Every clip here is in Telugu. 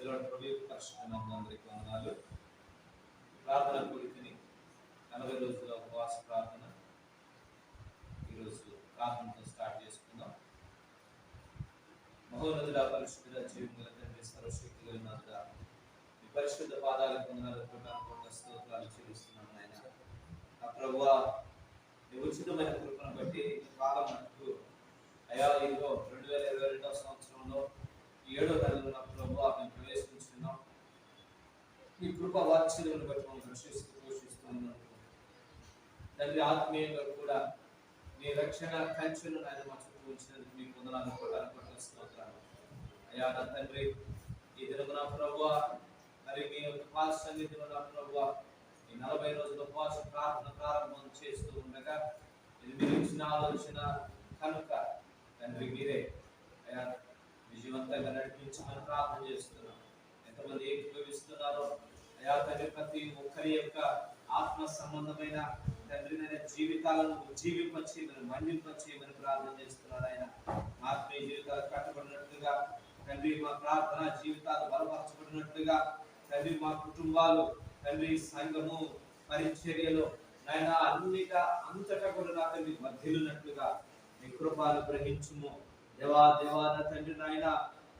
అందరికీ వందనాలు. ప్రార్థన కూడికని 40 రోజుల ఉపవాస ప్రార్థన ఈరోజు ప్రార్థనతో స్టార్ట్ చేసుకుందాం. మహోన్నతుడా, పరిశుద్ధుడా, జీవముల తండ్రి, సర్వశక్తి కలిగినదా, మీ పరిశుద్ధ పాదాలకు వందనాలు, కోటాను స్తోత్రాలు చెల్లిస్తున్నాను నాయన. నా ప్రభువా, నీ ఉచితమైన కృపను బట్టి కాలం మటుకు అయా ఇదిగో 2022వ సంవత్సరంలో 7వ నెలలో నా ప్రభువా మేము ప్రవేశించుకున్నాం. ఈ కృప వాత్సల్యమును బట్టి మనం రక్షిస్తూ పోషిస్తున్నాను తండ్రి. ఆత్మీయంగా కూడా మీ రక్షణ కంచెను ఆయన మా చుట్టూ ఉంచినందుకు మీకు వందనాలు, కోటాను స్తోత్రాలు అయా నా తండ్రి. ఈ దినము నా ప్రభువా, మరి మీ యొక్క పాద సన్నిధిలో నా ప్రభువా ఈ 40 రోజుల ఉపవాస ప్రార్థన ప్రారంభం చేస్తూ ఉండగా ఇది మీరు ఇచ్చిన ఆలోచన కనుక తండ్రి మీరే అయా విజయవంతంగా నడిపించమని ప్రార్థన చేస్తున్నాం. ఎంతమంది ఏకీభవిస్తున్నారో అయా తండ్రి, ప్రతి ఒక్కరి యొక్క ఆత్మ సంబంధమైన తండ్రి జీవితాలను జీవింపచేయమని మండింపచేయమని ప్రార్థన చేస్తున్నారు. ఆయన ఆత్మీయ జీవితాలు కట్టబడినట్లుగా తండ్రి, మా ప్రార్థన జీవితాలు బలపరచబడినట్లుగా తండ్రి, మా కుటుంబాలు తండ్రి, సంఘము పరిచర్యలు నాయన అంతటా కూడా నా తండ్రి వర్ధిల్లునట్లుగా మీ కృపను గ్రహించుము. దేవా తండ్రి నాయన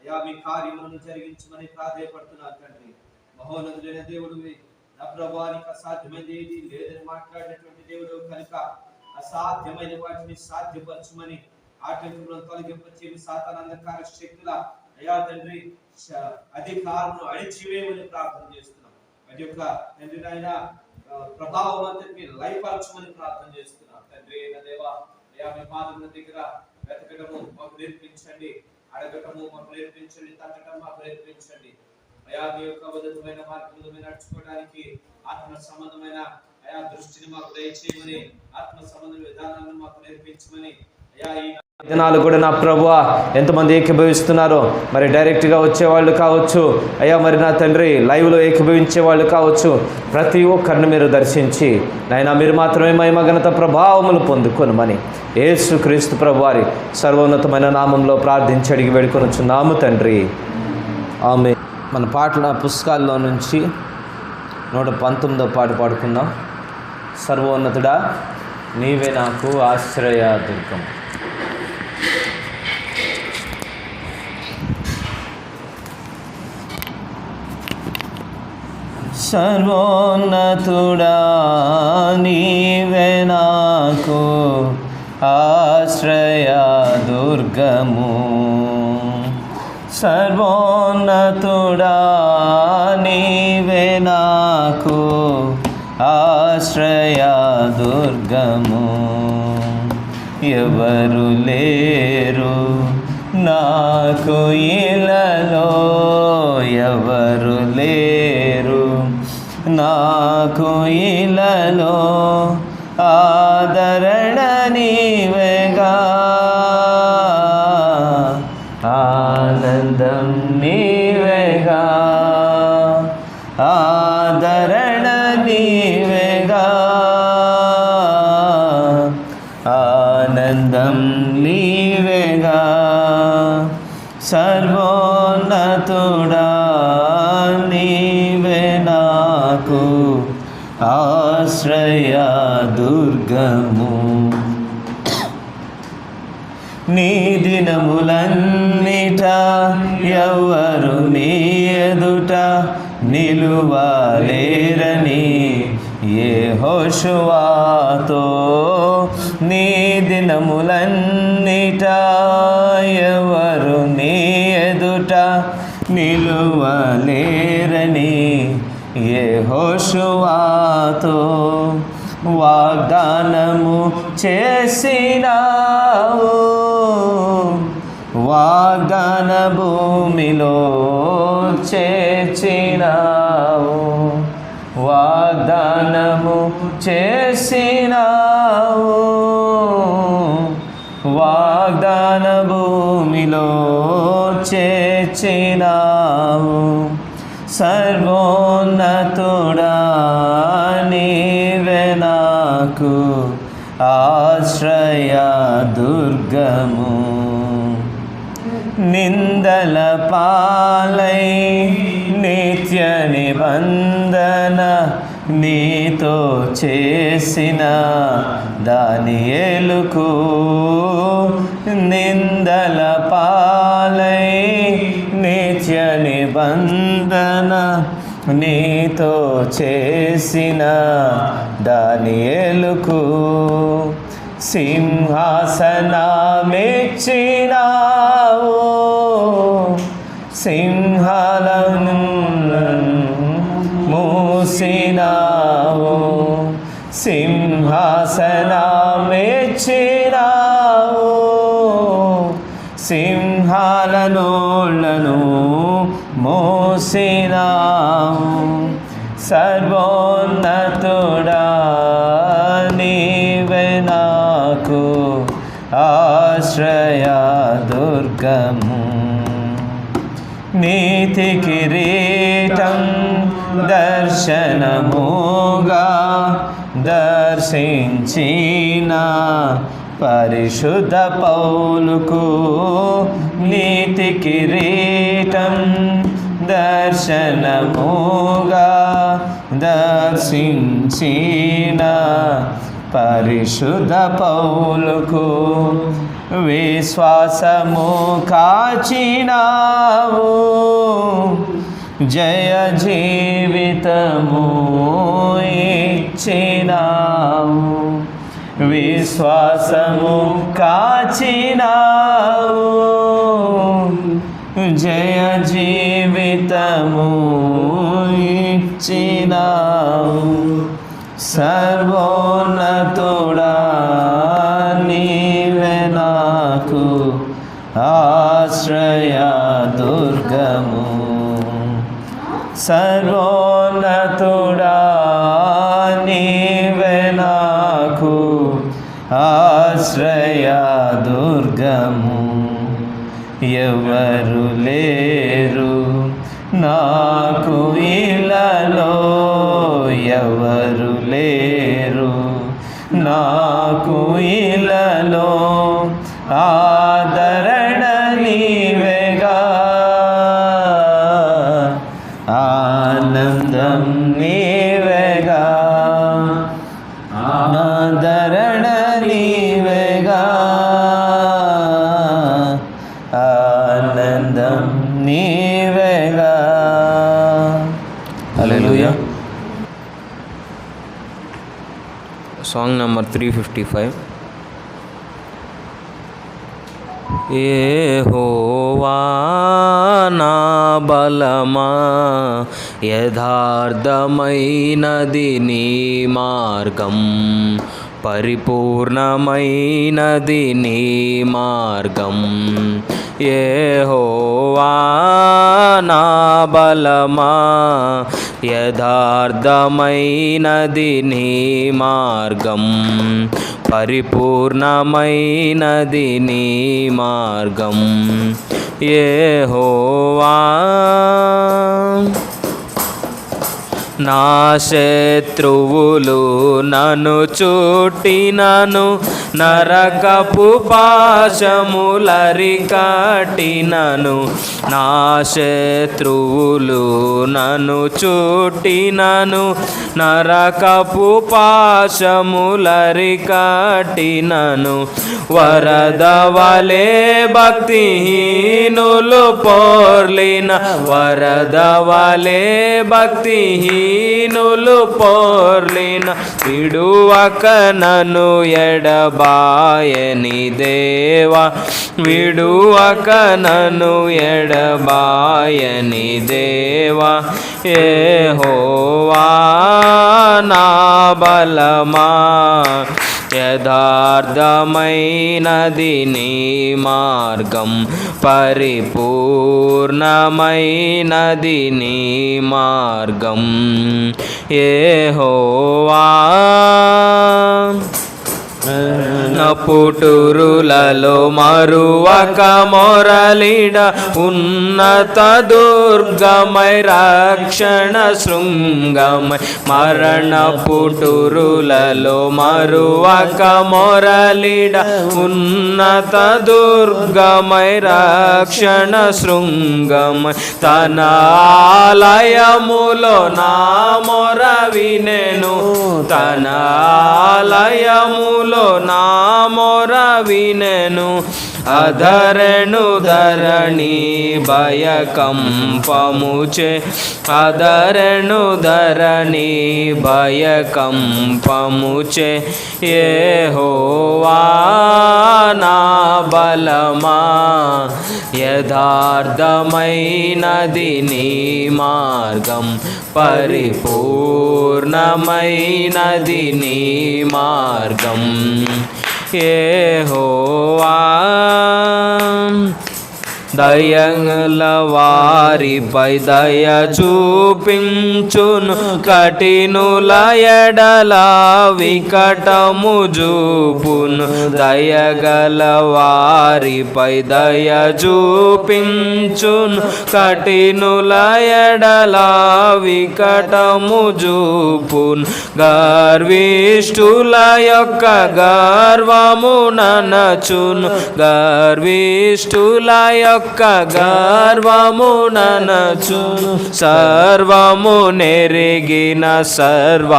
అయా మీ కార్యములను జరిగించమని ప్రాధేయపడుతున్నారు తండ్రి. మహోన్నతుడైన దేవుడు, నా ప్రభువానికి అసాధ్యమైనది ఏది లేదని మాట్లాడినటువంటి దేవుడు కనుక అసాధ్యమైన వాటిని సాధ్యపరచమని ఆటంకులను తొలగింపచేసి సాతాను అంధకార శక్తుల అయా తండ్రి అధికారులను అణిచివేయమని ప్రార్థన చేస్తున్నాం. అది యొక్క తండ్రి నాయన ప్రభావం అంతటిని లయపరచమని ప్రార్థన చేస్తున్నాం తండ్రి. అయిన దేవా అయా మీ పాదముల దగ్గర వెతకటము మాకు నేర్పించండి, అడగటము మాకు నేర్పించండి, తట్టడం మాకు నేర్పించండి అయా. మీ యొక్క ఉచితమైన మార్గంలో నడుచుకోవడానికి ఆత్మ సంబంధమైన అయా దృష్టిని మాకు దయచేయమని, ఆత్మ సంబంధమైన విధానాలను మాకు నేర్పించమని అయా. ఈ దినాలు కూడా నా ప్రభువా ఎంతమంది ఏకీభవిస్తున్నారో, మరి డైరెక్ట్గా వచ్చేవాళ్ళు కావచ్చు అయ్యా, మరి నా తండ్రి లైవ్లో ఏకీభవించే వాళ్ళు కావచ్చు, ప్రతి ఒక్కరిని మీరు దర్శించి నాయన మీరు మాత్రమే మహిమ ఘనత ప్రభావములు పొందుకొనుమని యేసు క్రీస్తు ప్రభువారి సర్వోన్నతమైన నామంలో ప్రార్థించి అడిగి వేడుకొనుచున్నాము తండ్రి, ఆమె. మన పాటల పుస్తకాల్లో నుంచి 119వ పాట పాడుకుందాం. సర్వోన్నతుడా నీవే నాకు ఆశ్రయ దుర్గం. సర్వోన్నతుడా నీవే నాకు ఆశ్రయ దుర్గము. సర్వోన్నతుడా నీవే నాకు ఆశ్రయ దుర్గము. ఎవరు లేరు నాకు ఇలలో, ఎవరు లేరు నాకు ఇలలో, ఆదరణ నీవేగా, ఆనందం నీవేగా, ఆదరణ నీవేగా, ఆనందం నీవేగా. సర్వోన్నతుడా నీవే నాకు ఆశ్రయ దుర్గము. నీ దినములన్నిట ఎవరు నీ ఎదుట నిలువలేరని యెహోషువతో, నీ దినములన్నిట ఎవరు నీ ఎదుట నిలువలేరని యెహోషువతో వాగ్దానము చేసినావు. వాగ్దాన భూమిలో చేర్చినావు, వాగ్దానము చేసినావు, వాగ్దాన భూమిలో చేర్చినావు. సర్వోన్నతుడా నీవే నాకు ఆశ్రయ దుర్గము. నిందల పాలై నీతో చేసిన దానియేలుకు నిందల పాలై నిత్య నిబంధన నీతో చేసిన దానియేలుకు సింహాసనమిచ్చినావు, సింహాలను మూసినావు, సింహాసనమిచ్చినావు, సింహాల నోళ్లను మోసినావు. సర్వోన్నతుడా నీవే నాకు ఆశ్రయ దుర్గము, నీతి కిరీటం దర్శనముగా దర్శించిన పరిశుద్ధ పౌలుకు నీతి కిరీటం దర్శనముగా దర్శించిన పరిశుద్ధ పౌలుకు విశ్వాసము కాచినావు, జయ జీవితము ఇచ్చినావు, విశ్వాసము కాచినావు, జయ జీవితము ఇచ్చినావు. సర్వోన్నతుడా నీవే నాకు ఆశ్రయ దుర్గము, సర్వోన్నతుడా నీవే నాకు ఆశ్రయ దుర్గము. ఎవరు లేరు నాకు ఇలలో, ఎవరు లేరు నాకు ఇలలో, ఆదరణ నీవేగా, ఆనందం నీవేగా, ఆదరణ నీవేగా, ఆనందం నీవేగా. హల్లెలూయా. Song number 355. యెహోవా నా బలమా, యథార్థమైనది నీ మార్గం, పరిపూర్ణమైనది నీ మార్గం. యెహోవా నా బలమా, యథార్థమైనది నీ మార్గం, పరిపూర్ణమైనది నీ మార్గం. యెహోవా నా శత్రువులు నన్ను చుట్టినను, నరకపు పాశములరికట్టినను, నా శత్రువులు నన్ను చుట్టినను, నరకపు పాశములరికట్టినను, వరద వలె భక్తిహీనులు పోర్లిన, వరద వలె భక్తిహీనులు పోర్లిన, విడువక నన్ను ఎడబాయని దేవా, విడువక నన్ను ఎడబాయని దేవా. యెహోవా నా బలమా, యథార్థమైనది నీ మార్గం, పరిపూర్ణమైనది నీ మార్గం. యెహోవా పుటురులలో మరువక మొరలిడ ఉన్నత దుర్గమై రక్షణ శృంగమై మరణ పుటురులలో మరువక మొరలిడ ఉన్నత దుర్గమై రక్షణ శృంగమై తన ఆలయములో నా మొర వినెను తన ఆలయములో నా మొర వినెను అధరణు ధరణి భయకంపముచే అధరణు ధరణి భయకంపముచే యెహోవా నా బలమా యథార్థమైనది నీ మార్గం పరిపూర్ణమైనది నీ మార్గం యెహోవా దయగల వారిపై దయ చూపించును కఠినుల ఎడల వికటము చూపును దయగల వారిపై దయ చూపించును కఠినుల ఎడల వికటము చూపును గర్విష్ఠుల యొక్క గర్వము ననచును గర్విష్ఠుల యొక్క గర్వము ననచును సర్వము నెరిగిన సర్వాధికారి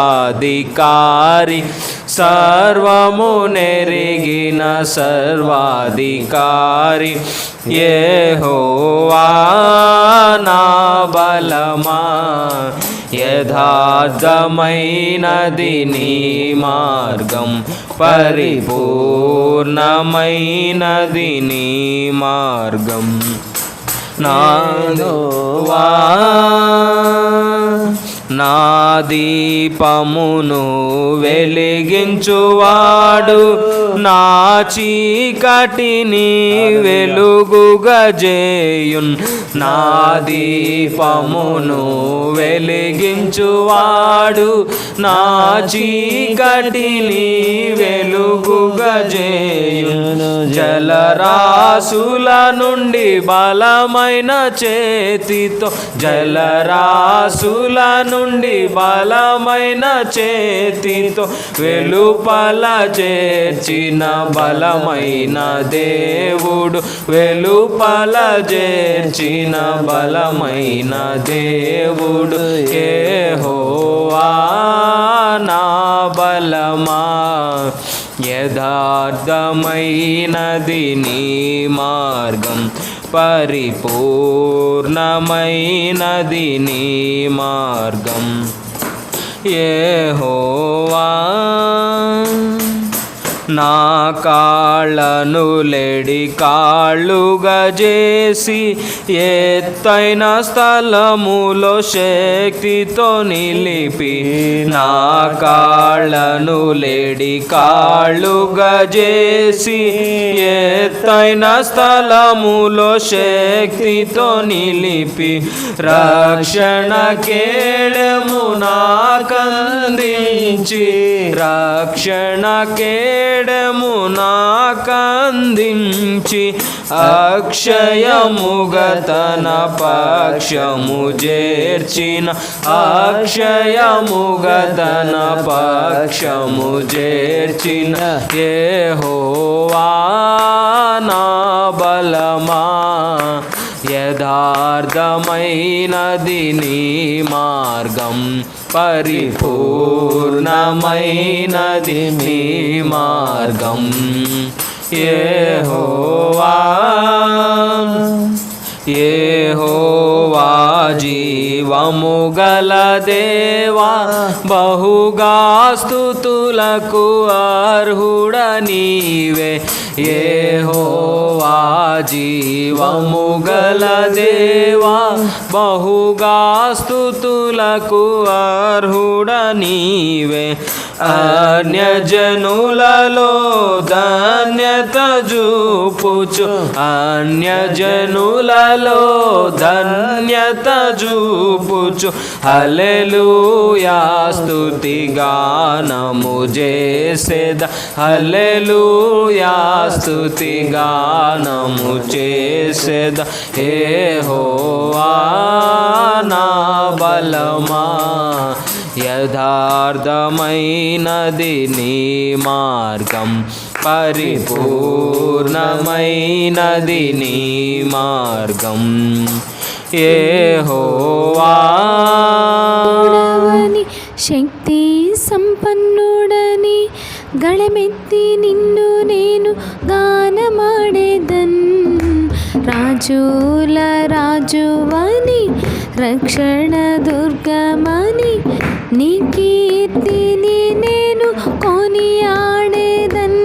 సర్వము నెరిగిన సర్వాధికారి యెహోవా నా బలమా యథార్థమైనది నీ మార్గం పరిపూర్ణమైనది నీ మార్గం నాదోవా నా దీపమును వెలిగించువాడు నా చీకటిని వెలుగుగజేయున్ నా దీపమును వెలిగించువాడు నా చీకటిని వెలుగుగజేయున్ జలరాశుల నుండి బలమైన చేతితో జలరాశుల నుండి బలమైన చేతితో వెలుపల చేర్చిన బలమైన దేవుడు వెలుపల చేర్చిన బలమైన దేవుడు యెహోవా నా బలమా యథార్థమైనది నీ మార్గం పరిపూర్ణమైనది నీ మార్గం యెహోవా నా కాళ్ళను లెడి కాళ్ళుగా చేసి ఎత్తైన స్థలములో శక్తితో నిలిపి నా కాళ్ళను లెడి కాళ్ళుగా చేసి ఎత్తైన స్థలములో శక్తితో నిలిపి రక్షణ కేడము నాకందించి రక్షణ కేడము నాకందించి అక్షయముగా తన పక్షము చేర్చిన అక్షయముగా తన పక్షము చేర్చిన యెహోవా నా బలమా యథార్థమైనది నీ మార్గం పరిపూర్ణమైనది నీ మార్గం యెహోవా యెహోవా జీవము గల దేవా బహుగా స్తుతులకు అర్హుడ నీవే యెహోవా జీవము గల దేవా బహుగా స్తుతులకు అర్హుడ నీవే అన్యజనులలో ధన్యత చూపుచు అన్యజనులలో ధన్యత చూపుచు హల్లెలూయా స్తుతి గానము చేసేద హల్లెలూయా స్తుతి గానము చేసేద యెహోవా నా బలమా యథార్థమైనది నీ మార్గం పరిపూర్ణమైనది నీ మార్గం యెహోవా శక్తి సంపన్నుడని గళమెత్తి నిన్ను నేను గానమాడేదన్ రాజుల రాజువని రక్షణ దుర్గమని నీ కీర్తిని నేను కొనియాడేదన్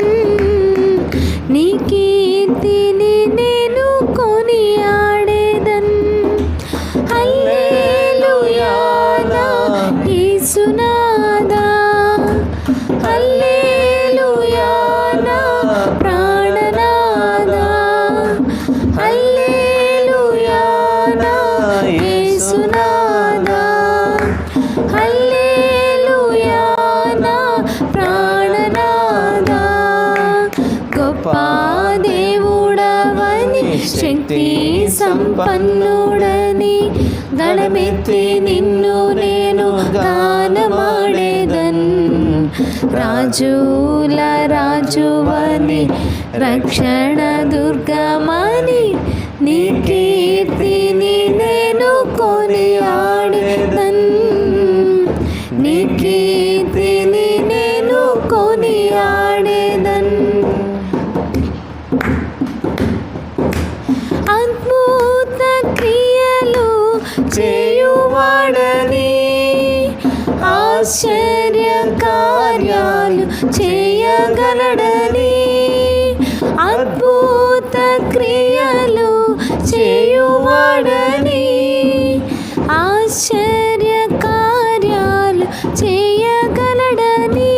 నీ కీర్తిని నేను కొనియాడేదన్ హల్లెలూయా నా యేసునాదా హల్లెలూయా నా ప్రాణనాదా హల్లెలూయా నా యేసునాదా హల్లెలూయా నా ప్రాణనాదా గొప్ప దేవుడవని శక్తి సంపన్నుడని గళమెత్తి నిన్ను నేను గానమాడేదన్ రాజుల రాజువని రక్షణ దుర్గమని నీ కీర్తిని నేను కొనియాడేదన్ నీ కీర్తిని నేను కొనియాడేదన్ అద్భుత క్రియలు చేయువాడని ఆశ్చర్య కార్యాలు చేయగలడని అద్భుత క్రియలు చేయువాడని ఆశ్చర్య కార్యాలు చేయగలడని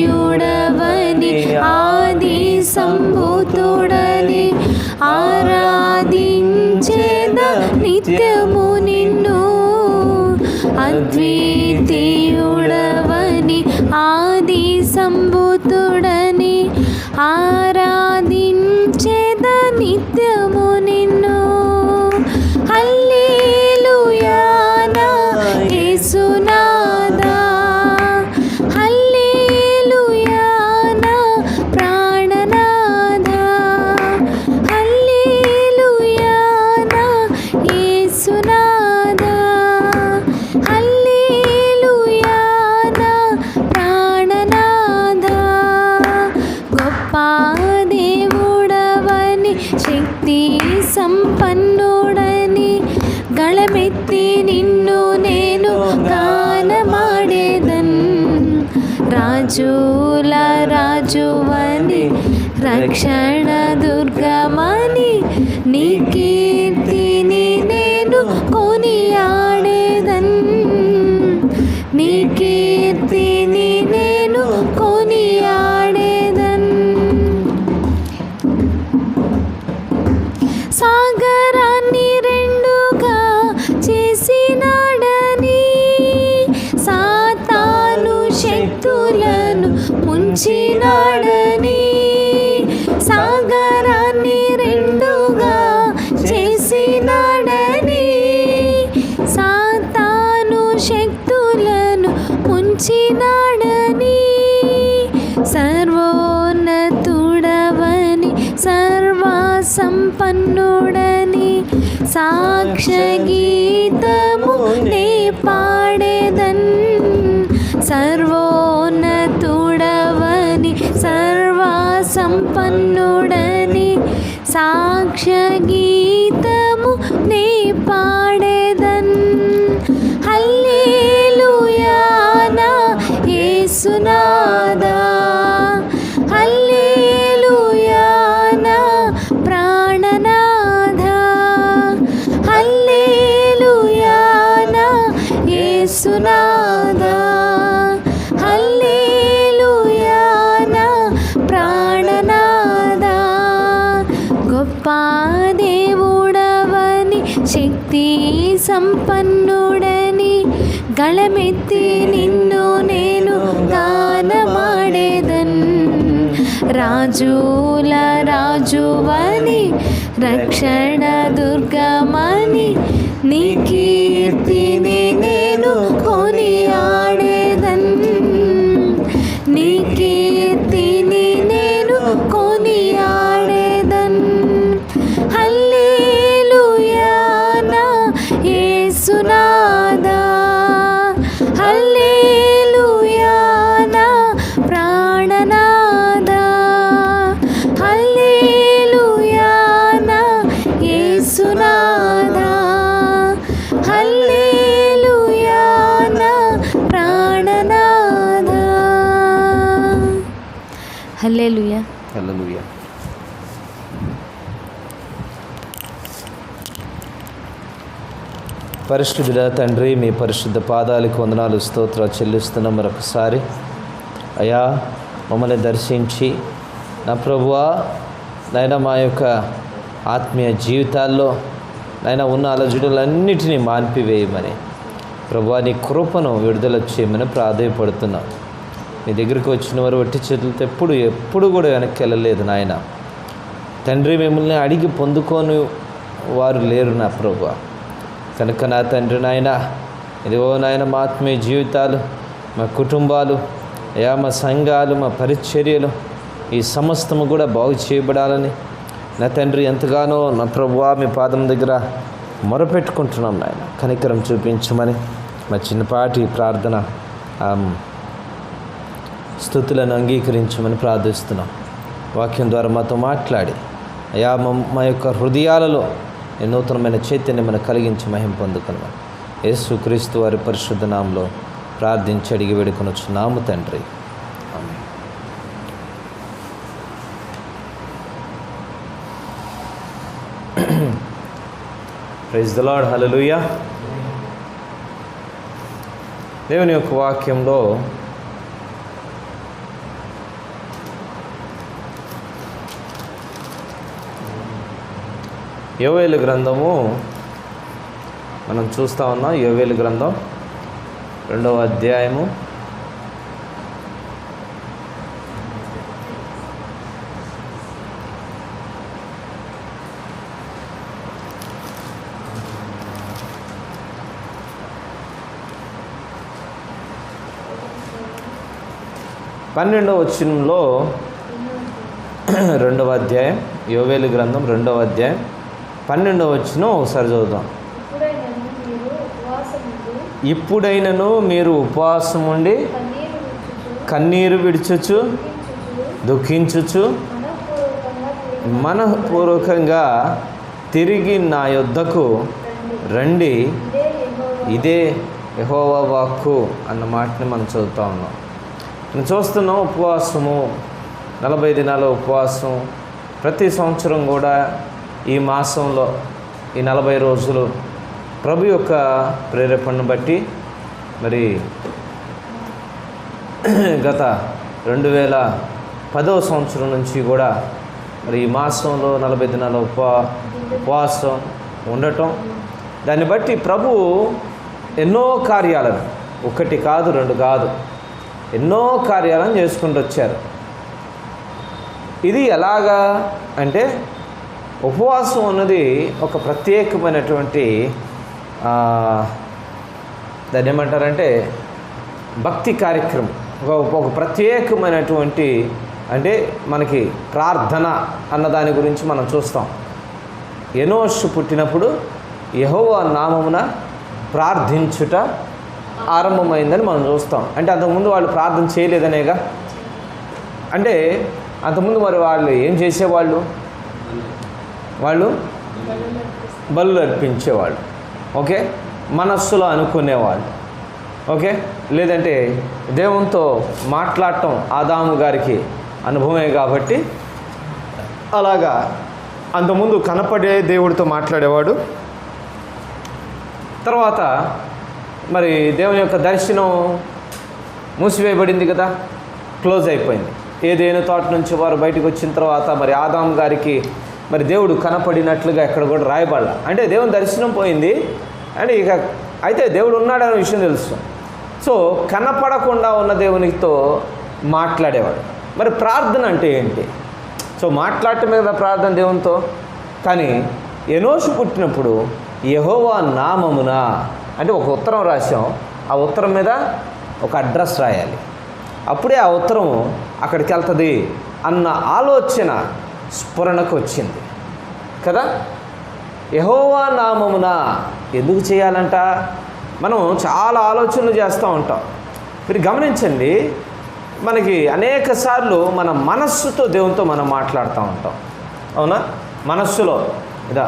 అద్వితీయుడవని ఆది సంభూతుడని ఆరాధించేద నిత్యము నిన్ను అద్వితీయుడవని ఆది సంభూతుడని ఆరాధించేద నిత్యము నిన్ను హల్లెలూయా నా యేసునాదా హల్లెలూయా నా ప్రాణనాదా హల్లెలూయా నా యేసునాదా హల్లెలూయా నా ప్రాణనాదా గొప్ప దేవుడవని శక్తి సంపన్నుడని గళమెత్తి నిన్ను నేను గానమాడేదన్ రాజుల రాజువని రక్షణ దుర్గమని నీ కీర్తిని నేను కొనియాడేదన్ నీ కీర్తిని నేను కొనియాడేదన్ సాగరాన్ని రెండుగా చేసినాడని సాతాను శక్తులను ముంచినాడని సాగరాన్ని రెండుగా చేసినాడని సాతాను శక్తులను ముంచినాడని సర్వోన్నతుడవని సర్వ సంపన్నుడని సాక్ష్య గీతము నే పాడేదన్ సర్వోన్నతుడవని సర్వ సంపన్నుడని సాక్ష్య గీతము నే పాడేదన్ హల్లెలూయా నా యేసునాదా హల్లెలూయా నా ప్రాణనాదా హల్లెలూయా నా యేసునాదా భక్తి సంపన్నుడని గళమెత్తి నిన్ను నేను గానమాడేదన్. రాజుల రాజువని రక్షణ దుర్గమని నీ కీర్తిని నేను కొనియాడేదన్. నీ కీర్తిని నేను కొనియాడేదన్. హల్లెలూయా నా యేసునాదా, హల్లెలూయా నా ప్రాణనాదా, హల్లెలూయా నా యేసునాదా, హల్లెలూయా నా ప్రాణనాదా. హల్లెలూయా. హల్లెలూయా. పరిశుద్ధుడా తండ్రి, మీ పరిశుద్ధ పాదాలకు వందనాలు స్తోత్రాలు చెల్లిస్తున్నాం మరొకసారి. అయ్యా, మమ్మల్ని దర్శించి నా ప్రభువా నాయన మా యొక్క ఆత్మీయ జీవితాల్లో నాయన ఉన్న అలజడులన్నిటినీ మాన్పివేయమని ప్రభువా నీ కృపను విడుదల చేయమని ప్రాధేయపడుతున్నాం. నీ దగ్గరికి వచ్చిన వారు వట్టి చేతులతో ఎప్పుడు కూడా వెనక్కి వెళ్ళలేదు నాయన. తండ్రి, మిమ్మల్ని అడిగి పొందుకొని వారు లేరు నా ప్రభువా. కనుక నా తండ్రి నాయన, ఇదిగో నాయన మా ఆత్మీయ జీవితాలు, మా కుటుంబాలు, అయా మా సంఘాలు, మా పరిచర్యలు ఈ సమస్తము కూడా బాగు చేయబడాలని నా తండ్రి ఎంతగానో నా ప్రభువా మీ పాదం దగ్గర మొరపెట్టుకుంటున్నాం నాయన. కనికరం చూపించమని మా చిన్నపాటి ప్రార్థన స్తుతులను అంగీకరించమని ప్రార్థిస్తున్నాం. వాక్యం ద్వారా మాతో మాట్లాడి అయా మా యొక్క హృదయాలలో నూతనమైన చైతన్యం మనం కలిగించి మహిమ పొందుకున్నాం. యేసుక్రీస్తు వారి పరిశుద్ధ నామములో ప్రార్థించి అడిగి వేడుకొనుచున్నాము తండ్రి. Amen. Praise the Lord. Hallelujah. దేవుని యొక్క వాక్యంలో యోవేలు గ్రంథము మనం చూస్తూ ఉన్నాం. యోవేలు గ్రంథం 2వ అధ్యాయము 12వ వచనంలో 2వ అధ్యాయం యోవేలు గ్రంథం 2వ అధ్యాయం 12వ వచనం ఒకసారి చదువుదాం. ఇప్పుడైనను మీరు ఉపవాసం ఉండి కన్నీరు విడుచుచు దుఃఖించుచు మనఃపూర్వకంగా తిరిగి నా యొద్దకు రండి, ఇదే యెహోవా వాక్కు అన్న మాటని మనం చదువుతూ ఉన్నాం. మనం చూస్తున్నాం ఉపవాసము, 40 దినాల ఉపవాసం. ప్రతి సంవత్సరం కూడా ఈ మాసంలో ఈ 40 రోజులు ప్రభు యొక్క ప్రేరేపణను బట్టి మరి గత 2010వ సంవత్సరం నుంచి కూడా మరి ఈ మాసంలో 40 దినాల ఉపవాసం ఉండటం, దాన్ని బట్టి ప్రభు ఎన్నో కార్యాలను, 1 కాదు 2 కాదు, ఎన్నో కార్యాలను చేసుకుంటూ వచ్చారు. ఇది ఎలాగా అంటే ఉపవాసం అన్నది ఒక ప్రత్యేకమైనటువంటి దాన్ని ఏమంటారంటే భక్తి కార్యక్రమం, ఒక ప్రత్యేకమైనటువంటి అంటే మనకి ప్రార్థన అన్న దాని గురించి మనం చూస్తాం. ఎనోషు పుట్టినప్పుడు యెహోవా నామమున ప్రార్థించుట ఆరంభమైందని మనం చూస్తాం. అంటే అంతకుముందు వాళ్ళు ప్రార్థన చేయలేదనేగా. అంటే అంతకుముందు మరి వాళ్ళు ఏం చేసేవాళ్ళు? వాళ్ళు బలులు అర్పించేవాళ్ళు. ఓకే, మనస్సులో అనుకునేవాళ్ళు. ఓకే, లేదంటే దేవునితో మాట్లాడటం ఆదాము గారికి అనుభవమే కాబట్టి అలాగా అంతకుముందు కనపడే దేవుడితో మాట్లాడేవాడు. తర్వాత మరి దేవుని యొక్క దర్శనం మూసివేయబడింది కదా, క్లోజ్ అయిపోయింది. ఏదైనా తోట నుంచి వారు బయటకు వచ్చిన తర్వాత మరి ఆదాము గారికి మరి దేవుడు కనపడినట్లుగా ఎక్కడ కూడా రాయబడాల. అంటే దేవుని దర్శనం పోయింది అంటే ఇక అయితే దేవుడు ఉన్నాడనే విషయం తెలుసు. సో కనపడకుండా ఉన్న దేవునితో మాట్లాడేవాడు. మరి ప్రార్థన అంటే ఏంటి? సో మాట్లాడటం మీద ప్రార్థన దేవునితో. కానీ ఎనోషు పుట్టినప్పుడు యెహోవా నామమున అంటే ఒక ఉత్తరం రాసాం. ఆ ఉత్తరం మీద ఒక అడ్రస్ రాయాలి. అప్పుడే ఆ ఉత్తరం అక్కడికి వెళ్తుంది అన్న ఆలోచన స్ఫురణకు వచ్చింది కదా. యెహోవా నామమున ఎందుకు చేయాలంట? మనం చాలా ఆలోచనలు చేస్తూ ఉంటాం. మీరు గమనించండి, మనకి అనేక సార్లు మన మనస్సుతో దేవునితో మనం మాట్లాడుతూ ఉంటాం. అవునా? మనస్సులో ఇదా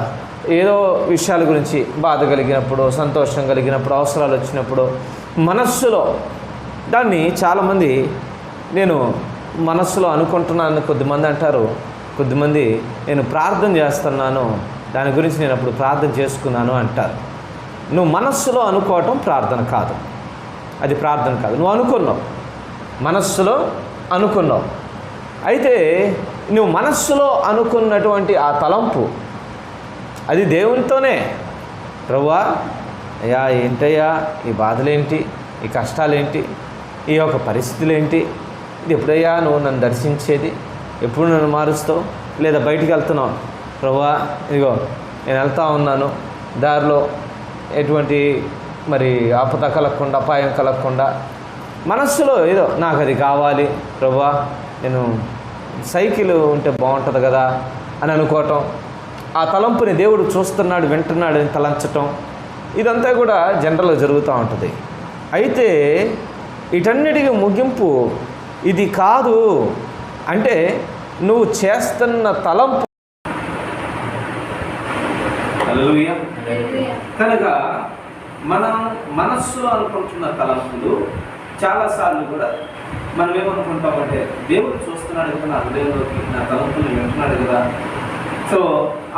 ఏదో విషయాల గురించి బాధ కలిగినప్పుడు, సంతోషం కలిగినప్పుడు, అవసరాలు వచ్చినప్పుడు మనస్సులో దాన్ని చాలామంది నేను మనస్సులో అనుకుంటున్నాను కొద్దిమంది అంటారు. కొద్దిమంది నేను ప్రార్థన చేస్తున్నాను, దాని గురించి నేను అప్పుడు ప్రార్థన చేసుకున్నాను అంటారు. నువ్వు మనస్సులో అనుకోవటం ప్రార్థన కాదు, అది ప్రార్థన కాదు. నువ్వు అనుకున్నావు, మనస్సులో అనుకున్నావు. అయితే నువ్వు మనస్సులో అనుకున్నటువంటి ఆ తలంపు అది దేవునితోనే. ప్రభువా, అయ్యా ఏంటయ్యా ఈ బాధలేంటి, ఈ కష్టాలేంటి, ఈ యొక్క పరిస్థితులేంటి, ఇది ఎప్పుడయ్యా నువ్వు నన్ను దర్శించేది, ఎప్పుడు నన్ను మారుస్తావు? లేదా బయటికి వెళ్తున్నావు, ప్రభువా ఇదిగో నేను వెళ్తూ ఉన్నాను, దారిలో ఎటువంటి మరి ఆపద కలగకుండా, అపాయం కలగకుండా మనస్సులో ఏదో నాకు అది కావాలి ప్రభువా, నేను సైకిల్ ఉంటే బాగుంటుంది కదా అని అనుకోవటం, ఆ తలంపుని దేవుడు చూస్తున్నాడు, వింటున్నాడు అని తలంచటం, ఇదంతా కూడా జనరల్గా జరుగుతూ ఉంటుంది. అయితే వీటన్నిటికీ ముగింపు ఇది కాదు. అంటే నువ్వు చేస్తున్న తలంపు కనుక మనం మనస్సులో అనుకుంటున్న తలంపులు చాలాసార్లు కూడా మనం ఏమనుకుంటామంటే దేవుడు చూస్తున్నాడు కదా నా హృదయంలోకి, నా తలంపుల్ని వింటున్నాడు కదా. సో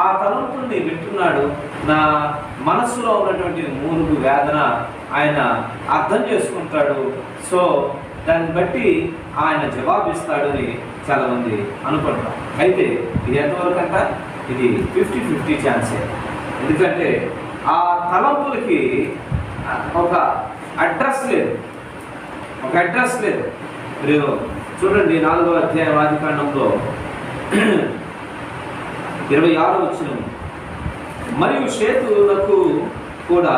ఆ తలంపుల్ని వింటున్నాడు, నా మనస్సులో ఉన్నటువంటి మూలుగు వేదన ఆయన అర్థం చేసుకుంటాడు. సో దాన్ని బట్టి ఆయన జవాబిస్తాడు అని చాలామంది అనుకుంటాం. అయితే ఇది ఎంతవరకు అంట? ఇది 50-50 ఛాన్సే. ఎందుకంటే ఆ తలంపులకి ఒక అడ్రస్ లేదు, ఒక అడ్రస్ లేదు. మీరు చూడండి 4వ అధ్యాయం ఆదికాండంలో 26వ వచనం, మరియు షేతులకు కూడా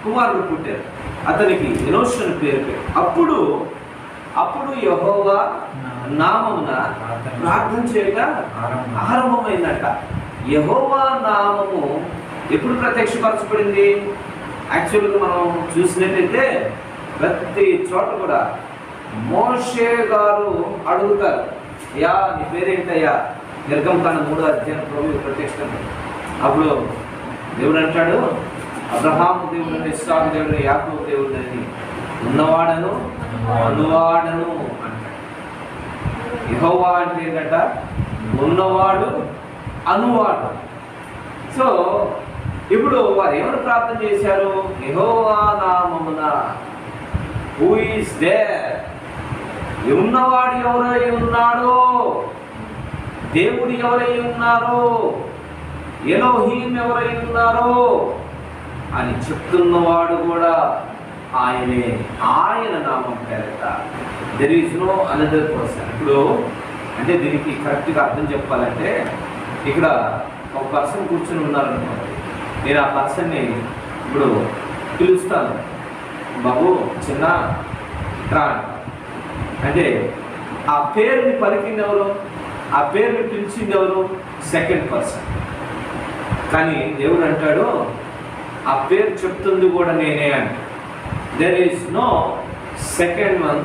కుమారుడు పుట్టారు, అతనికి ఎనోషు అని పేరు పెట్టారు. అప్పుడు యెహోవా నామమున ప్రార్థన చేయక ఆరంభమైందట. యెహోవా నామము ఎప్పుడు ప్రత్యక్షపరచబడింది? యాక్చువల్గా మనం చూసినట్టయితే ప్రతి చోట కూడా మోషే గారు అడుగుతారు, అయ్యా నీ పేరేంటయ్యా? నిర్గమకాండం 3వ అధ్యాయం ప్రభువు ప్రత్యక్షం. అప్పుడు దేవుడు అంటాడు, అబ్రహాము దేవుడని, ఇస్సాకు దేవుడని, యాకోబు దేవుడని, ఉన్నవాడను అనువాడను అంటాడు. యెహోవా అంటే ఏంటంట? ఉన్నవాడు, అనువాడు. సో ఇప్పుడు వారు ఏమని ప్రార్థన చేశారు? యెహోవా నామమున, హూ ఈస్ దేర్, ఉన్నవాడు ఎవరై ఉన్నాడో, దేవుడు ఎవరై ఉన్నారో, ఎలోహీం ఎవరై ఉన్నారో అని చెప్తున్నవాడు కూడా ఆయనే, ఆయన నామం పేరట. There is no another person. ఇప్పుడు అంటే దీనికి కరెక్ట్గా అర్థం చెప్పాలంటే, ఇక్కడ ఒక పర్సన్ కూర్చొని ఉన్నారనుకోండి, నేను ఆ పర్సన్ని ఇప్పుడు పిలుస్తాను, బాబు చిన్న రా అంటే ఆ పేరుని పలికింది ఎవరు? ఆ పేరుని పిలిచింది ఎవరు? Second person. కానీ దేవుడు అంటాడు, ఆ పేరు చెప్తుంది కూడా నేనే అని. There is no second one,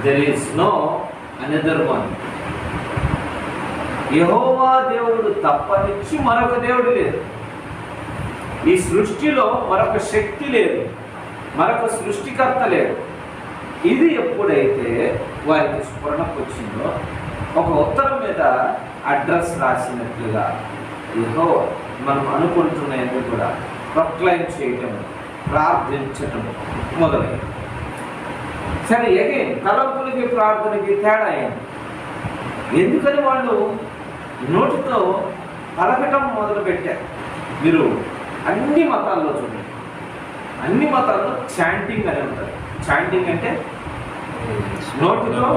there is no another one. యెహోవా దేవుడు తప్పనిచ్చి మరొక దేవుడు లేదు. ఈ సృష్టిలో మరొక శక్తి లేదు, మరొక సృష్టికర్త లేడు. ఇది ఎప్పుడైతే వారికి స్ఫురణకు వచ్చిందో, ఒక ఉత్తరం మీద అడ్రస్ రాసినట్లుగా యెహోవా మనం అనుకుంటున్నది కూడా ప్రొక్లైమ్ చేయటం, ప్రార్థించటం మొదలైంది. సరే, అగైన్ తలంపులకి ప్రార్థనకి తేడా అయింది. ఎందుకని వాళ్ళు నోటితో పలకటం మొదలుపెట్టారు. మీరు అన్ని మతాల్లో చూడండి, అన్ని మతాల్లో చాంటింగ్ అని ఉంటుంది. చాంటింగ్ అంటే నోటితో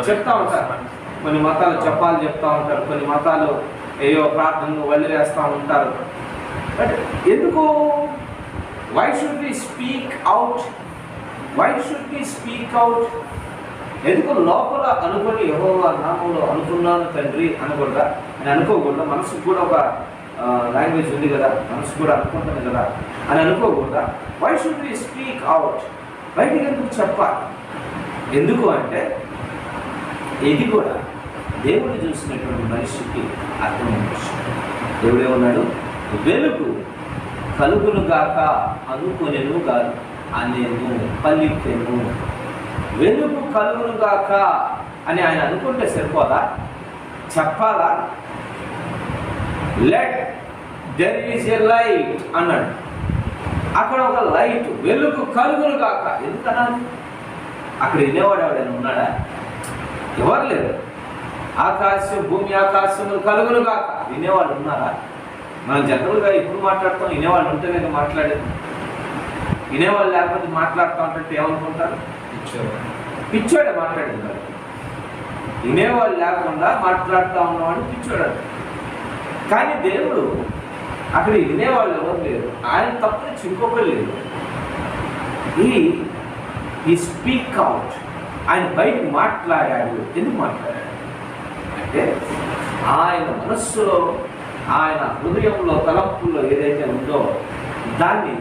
చెప్తా ఉంటారు. కొన్ని మతాలు జపాలు చెప్తా ఉంటారు, కొన్ని మతాలు ఏయో ప్రార్థనలు వదిలేస్తూ ఉంటారు. బట్ ఎందుకు? Why should we speak out? Why should we speak out? ఎందుకు లోపల అనుకొని యెహోవా నామములో అనుకున్నాను తండ్రి అనకూడదా? అని అనుకోకూడదా? మనసుకు కూడా ఒక లాంగ్వేజ్ ఉంది కదా, మనసు కూడా అనుకుంటుంది కదా అని అనుకోకూడదా? Why should we speak out? బయటికి ఎందుకు చెప్పాలి? ఎందుకు అంటే ఇది కూడా దేవుడు చూసినటువంటి మనిషికి అర్థమైన విషయం. దేవుడు ఏమన్నాడు? వెలుగు కలుగును గాక అనుకొనెను కాదు అనేను పలికెను. వెలుగు కలుగును గాక అని ఆయన అనుకుంటే సరిపోదా? చెప్పాలా? Let there is a light అన్నాడు. అక్కడ ఒక లైట్, వెలుగు కలుగును గాక ఎందుకన్నాడు? అక్కడ వినేవాడు ఎవడైనా ఉన్నాడా? ఎవరు లేరు. ఆకాశం భూమి ఆకాశములు కలుగును గాక వినేవాళ్ళు ఉన్నారా? మనం జనరల్గా ఇప్పుడు మాట్లాడతాం, వినేవాళ్ళు ఉంటేనే మాట్లాడేది. వినేవాళ్ళు లేకపోతే మాట్లాడుతూ ఉంటే ఏమనుకుంటారు? పిచ్చోడే మాట్లాడుతున్నారు. వినేవాళ్ళు లేకుండా మాట్లాడుతూ ఉన్నవాడు పిచ్చోడు. కానీ దేవుడు అక్కడ వినేవాళ్ళు ఎవరు లేరు, ఆయన తప్పని ఇంకొకరు లేరు. ఈ స్పీక్ అవుట్, ఆయన బయటకు మాట్లాడాడు. ఎందుకు మాట్లాడాడు అంటే ఆయన మనస్సులో, ఆయన హృదయంలో, తలంపుల్లో ఏదైతే ఉందో దాన్ని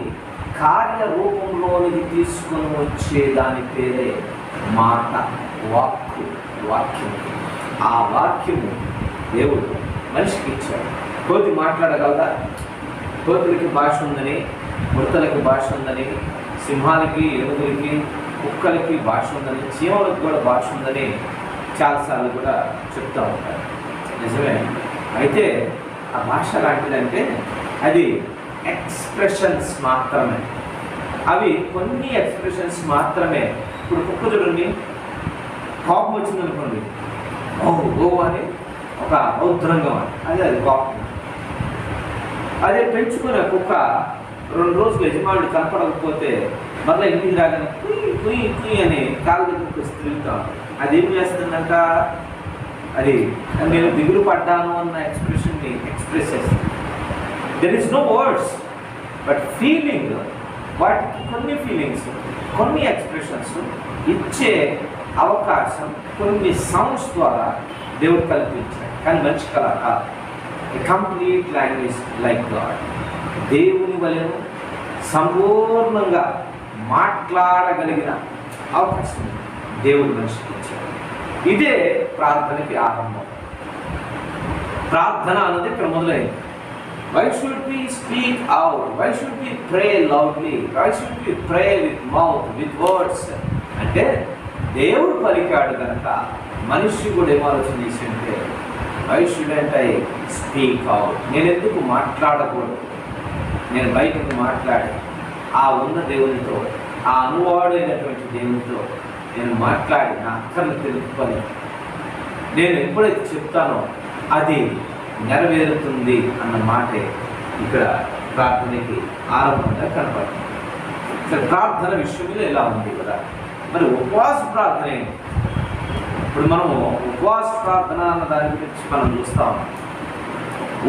కార్యరూపంలోనికి తీసుకొని వచ్చే దాని పేరే మాట, వాక్యం. ఆ వాక్యము దేవుడు మనిషికి ఇచ్చాడు. కోతి మాట్లాడగలదా? కోతులకి భాష ఉందని, మృతలకి భాష ఉందని, సింహాలకి, ఏనుగులకి, కుక్కలకి భాష ఉందని, చీమలకు కూడా భాష ఉందని చాలాసార్లు కూడా చెప్తూ ఉంటారు. నిజమే. అయితే ఆ భాష లాంటిదంటే అది ఎక్స్ప్రెషన్స్ మాత్రమే. అవి కొన్ని ఎక్స్ప్రెషన్స్ మాత్రమే. ఇప్పుడు కుక్క చూడండి, కోపం వచ్చిందనుకోండి, ఓ అని ఒక రౌద్రంగం అని, అది కోపం. అదే పెంచుకునే కుక్క 2 రోజులు యజమానుడు కనపడకపోతే మళ్ళీ ఇంటికి రాగానే కుయ్యి అని కాలు దగ్గరికి తిరుగుతాం. అది ఏం చేస్తుందంట? అది నేను దిగులు పడ్డాను అన్న ఎక్స్ప్రెషన్ని ఎక్స్ప్రెస్ చేస్తుంది. There is no words but feeling. వాటికి కొన్ని ఫీలింగ్స్, కొన్ని ఎక్స్ప్రెషన్స్ ఇచ్చే అవకాశం కొన్ని సౌండ్స్ ద్వారా దేవుడు కల్పించాడు. కానీ మనిషి కళ కాదు. ఏ కంప్లీట్ లాంగ్వేజ్ లైక్ గాడ్. దేవుని వలెను సంపూర్ణంగా మాట్లాడగలిగిన అవకాశం దేవుడు మనిషికి ఇచ్చాడు. ఇదే ప్రార్థనకి ఆరంభం. ప్రార్థన అన్నది ఇక్కడ మొదలైంది. Why should we speak out? Why should we pray loudly? Why should we pray with mouth, with words? అంటే దేవుడు పలికాడు కనుక మనిషి కూడా ఏం ఆలోచన చేసింటే, why shouldn't I speak out? నేను ఎందుకు మాట్లాడకూడదు? నేను బయటకు మాట్లాడి ఆ ఉన్న దేవునితో, ఆ అనువాడైనటువంటి దేవునితో నేను మాట్లాడి నా అక్కర్లు తెలుపుకొని నేను ఎప్పుడైతే చెప్తానో అది నెరవేరుతుంది అన్న మాటే ఇక్కడ ప్రార్థనకి ఆరంభంగా కనపడుతుంది. ఇక్కడ ప్రార్థన విషయంలో ఎలా ఉంది కదా. మరి ఉపవాస ప్రార్థన ఏంటి? ఇప్పుడు మనము ఉపవాస ప్రార్థన అన్న దాని గురించి మనం చూస్తాం.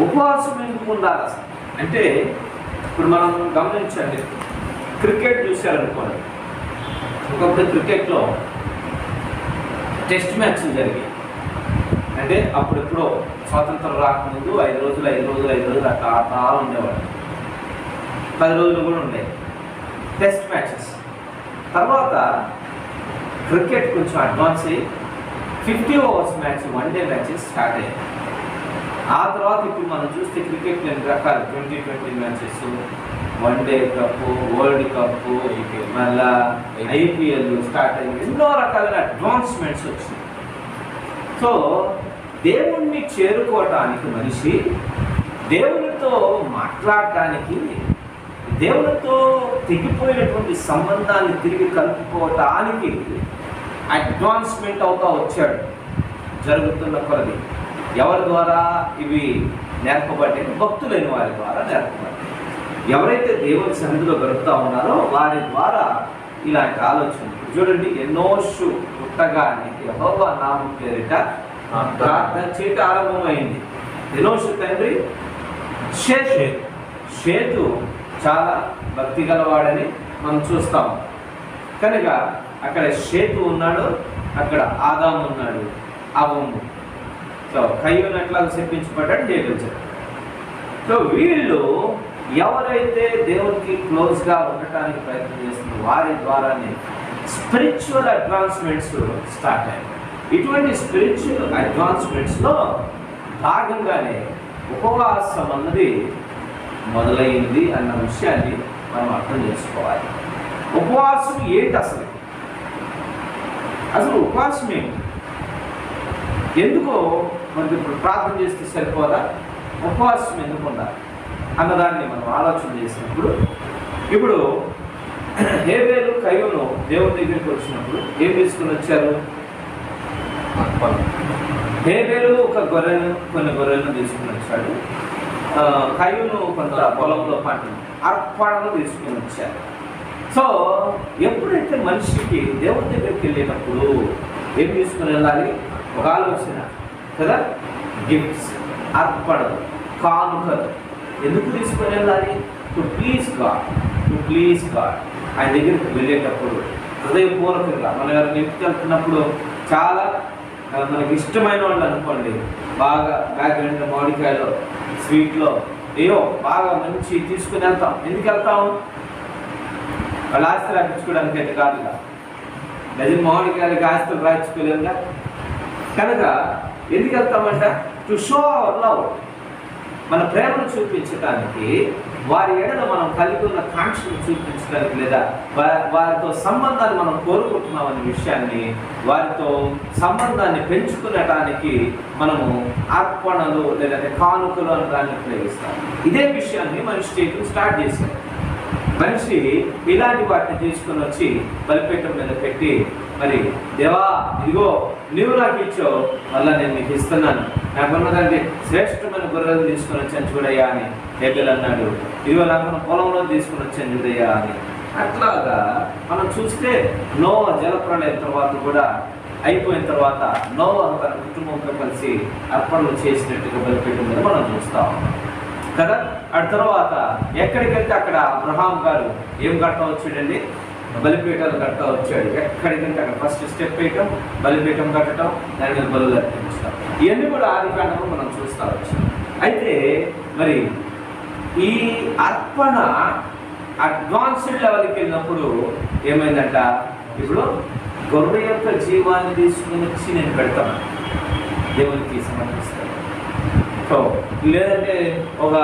ఉపవాసం ఎందుకు ఉండాలి అసలు అంటే, ఇప్పుడు మనం గమనించండి, క్రికెట్ చూశారనుకోండి. ఒకప్పుడు క్రికెట్లో టెస్ట్ మ్యాచ్లు జరిగాయి. అంటే అప్పుడెప్పుడో స్వాతంత్రం రాకముందు 5 రోజులు అట్లా ఆడుతూ ఉండేవాడు. 10 రోజులు కూడా ఉండేవి టెస్ట్ మ్యాచెస్. తర్వాత క్రికెట్ కొంచెం అడ్వాన్స్ అయ్యి 50 overs match, 1 day matches start అయ్యాయి. ఆ తర్వాత ఇప్పుడు మనం చూస్తే క్రికెట్ 2 రకాలు, 2020 matches, 1 day cup, world cup, మళ్ళా IPL స్టార్ట్ అయ్యి ఎన్నో రకాలైన అడ్వాన్స్మెంట్స్ వచ్చినాయి. సో దేవుణ్ణి చేరుకోవటానికి మనిషి, దేవునితో మాట్లాడటానికి, దేవునితో తెగిపోయినటువంటి సంబంధాన్ని తిరిగి కలుపుకోవటానికి అడ్వాన్స్మెంట్ అవుతా వచ్చాడు జరుగుతున్న కొలది. ఎవరి ద్వారా? ఇవి నేర్పబడ్డాయి, భక్తులైన వారి ద్వారా నేర్పబడ్డాయి. ఎవరైతే దేవుని సన్నిధిలో గడుపుతూ ఉన్నారో వారి ద్వారా ఇలాంటి ఆలోచన. చూడండి, ఎన్నోషు పుట్టగానే యెహోవా నామం పేరిట ప్రార్థన చేయటం ఆరంభమైంది. ఎనోషు తండ్రి షేతు చాలా భక్తి గలవాడని మనం చూస్తాం. కనుక అక్కడ షేతు ఉన్నాడు, అక్కడ ఆదాము ఉన్నాడు, అవ్వము. సో కయ్యూను ఎట్లాగా చెప్పించబడ్డాడు హేబెలు. సో వీళ్ళు ఎవరైతే దేవునికి క్లోజ్గా ఉండటానికి ప్రయత్నం చేస్తున్న వారి ద్వారానే స్పిరిచువల్ అడ్వాన్స్మెంట్స్ స్టార్ట్ అయ్యాయి. ఇటువంటి స్పిరిచువల్ అడ్వాన్స్మెంట్స్లో భాగంగానే ఉపవాసం అన్నది మొదలైంది అన్న విషయాన్ని మనం అర్థం చేసుకోవాలి. ఉపవాసం ఏంటి అసలు? ఉపవాసం ఏంటి? ఎందుకో మనకి ఇప్పుడు ప్రార్థన చేస్తే సరిపోదా? ఉపవాసం ఎందుకు ఉండాలి అన్నదాన్ని మనం ఆలోచన చేసినప్పుడు, ఇప్పుడు హేబెలు కయ్యూను దేవుని దగ్గరికి వచ్చినప్పుడు ఏం తీసుకుని వచ్చారు? హేబెలు కొన్ని గొర్రెలను తీసుకుని వచ్చాడు, కయ్యూను కొంత పొలంలో పంటను అర్పణను తీసుకుని వచ్చారు. సో ఎప్పుడైతే మనిషికి దేవుని దగ్గరికి వెళ్ళేటప్పుడు ఏం తీసుకుని వెళ్ళాలి? ఒక ఆలోచన కదా, గిఫ్ట్స్, అర్పణలు, కానుకలు. ఎందుకు తీసుకుని వెళ్ళాలి? To please God. ఆయన దగ్గరికి వెళ్ళేటప్పుడు హృదయపూర్వకంగా, మన ఎవరిని ఇంటికి వెళ్తున్నప్పుడు చాలా మనకి ఇష్టమైన వాళ్ళు అనుకోండి, బాగా బ్యాక్గ్రౌండ్ మామిడికాయలో స్వీట్లో ఏయో బాగా మంచి తీసుకుని వెళ్తాం. ఎందుకు వెళ్తాం? వాళ్ళ ఆస్తి రాయించుకోవడానికి అయితే కాదుగా, డజన్ మామిడికాయలకి ఆస్తులు రాయించుకోలేదుగా. కనుక ఎందుకు వెళ్తామంట? టు షో అవర్ లవ్, మన ప్రేమను చూపించడానికి, వారి ఎడల మనం కలిగి ఉన్న కాంక్షను చూపించడానికి, లేదా వారితో సంబంధాన్ని మనం కోరుకుంటున్నాం అనే విషయాన్ని, వారితో సంబంధాన్ని పెంచుకునడానికి మనము అర్పణలు లేదంటే కానుకలు అనే దాన్ని ఉపయోగిస్తాం. ఇదే విషయాన్ని మనిషి చేయడం స్టార్ట్ చేశారు. మనిషి ఇలాంటి వాటిని తీసుకుని వచ్చి బలిపీఠం మీద పెట్టి, మరి దేవా ఇదిగో నువ్వు నాకు ఇచ్చావు, మళ్ళీ నేను నీకు ఇస్తున్నాను, నాకున్నదంటే శ్రేష్టమైన గొర్రెలు తీసుకుని వచ్చాను చూడయ్యా అని హేబెలు అన్నాడు. ఇదిగో నాకున్న పొలంలో తీసుకుని వచ్చాను చూడయ్యా అని. అట్లాగా మనం చూస్తే నోవా జలప్రళయం తర్వాత కూడా అయిపోయిన తర్వాత నోవా తన కుటుంబంతో కలిసి అర్పణలు చేసినట్టుగా బలిపీఠం మీద మనం చూస్తాం కదా. ఆ తర్వాత ఎక్కడికి వెళ్తే అక్కడ అబ్రహాం గారు ఏం కట్టా వచ్చాడండి? బలిపీఠాలు కట్టా వచ్చాడు. ఎక్కడికంటే అక్కడ ఫస్ట్ స్టెప్ వేయటం, బలిపీఠం కట్టడం, దాని మీద బలు అర్పించడం, ఇవన్నీ కూడా ఆదికాండంలో మనం చూస్తా వచ్చాం. అయితే మరి ఈ అర్పణ అడ్వాన్స్డ్ లెవెల్కి వెళ్ళినప్పుడు ఏమైందంట? ఇప్పుడు గొర్రె యొక్క జీవాన్ని తీసుకుని వచ్చి నేను పెడతాను, దేవునికి సమర్పిస్తాను. లేదంటే ఒక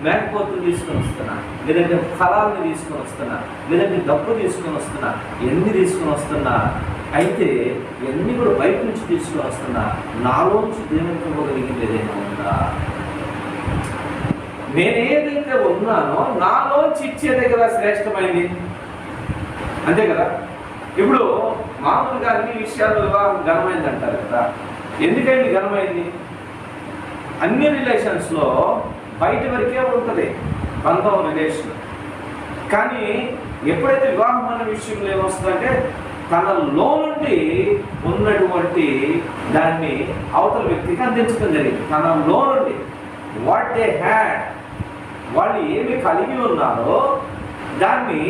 మేకపోతులు తీసుకొని వస్తున్నా, లేదంటే ఫలాలను తీసుకొని వస్తున్నా, లేదంటే డబ్బు తీసుకొని వస్తున్నా, ఎన్ని తీసుకొని వస్తున్నా, అయితే ఎన్ని కూడా బయట నుంచి తీసుకొని వస్తున్నా, నాలోంచి దేవునికి ఇవ్వగలిగింది ఏదైనా ఉందా? నేనేదైతే ఉన్నానో నాలోంచి ఇచ్చేదే కదా శ్రేష్టమైంది, అంతే కదా. ఇప్పుడు మామూలుగా అన్ని విషయాలు వివాహం ఘనమైంది అంటారు కదా. ఎందుకండి ఘనమైంది? అన్ని రిలేషన్స్లో బయట వరకే ఉంటుంది బంధం, రిలేషన్. కానీ ఎప్పుడైతే వివాహం అనే విషయంలో ఏమొస్తుందంటే తనలో నుండి ఉన్నటువంటి దాన్ని అవతల వ్యక్తికి అందించడం జరిగింది. తనలో నుండి వాట్ దే హ్యాడ్, వాళ్ళు ఏమి కలిగి ఉన్నారో దాన్ని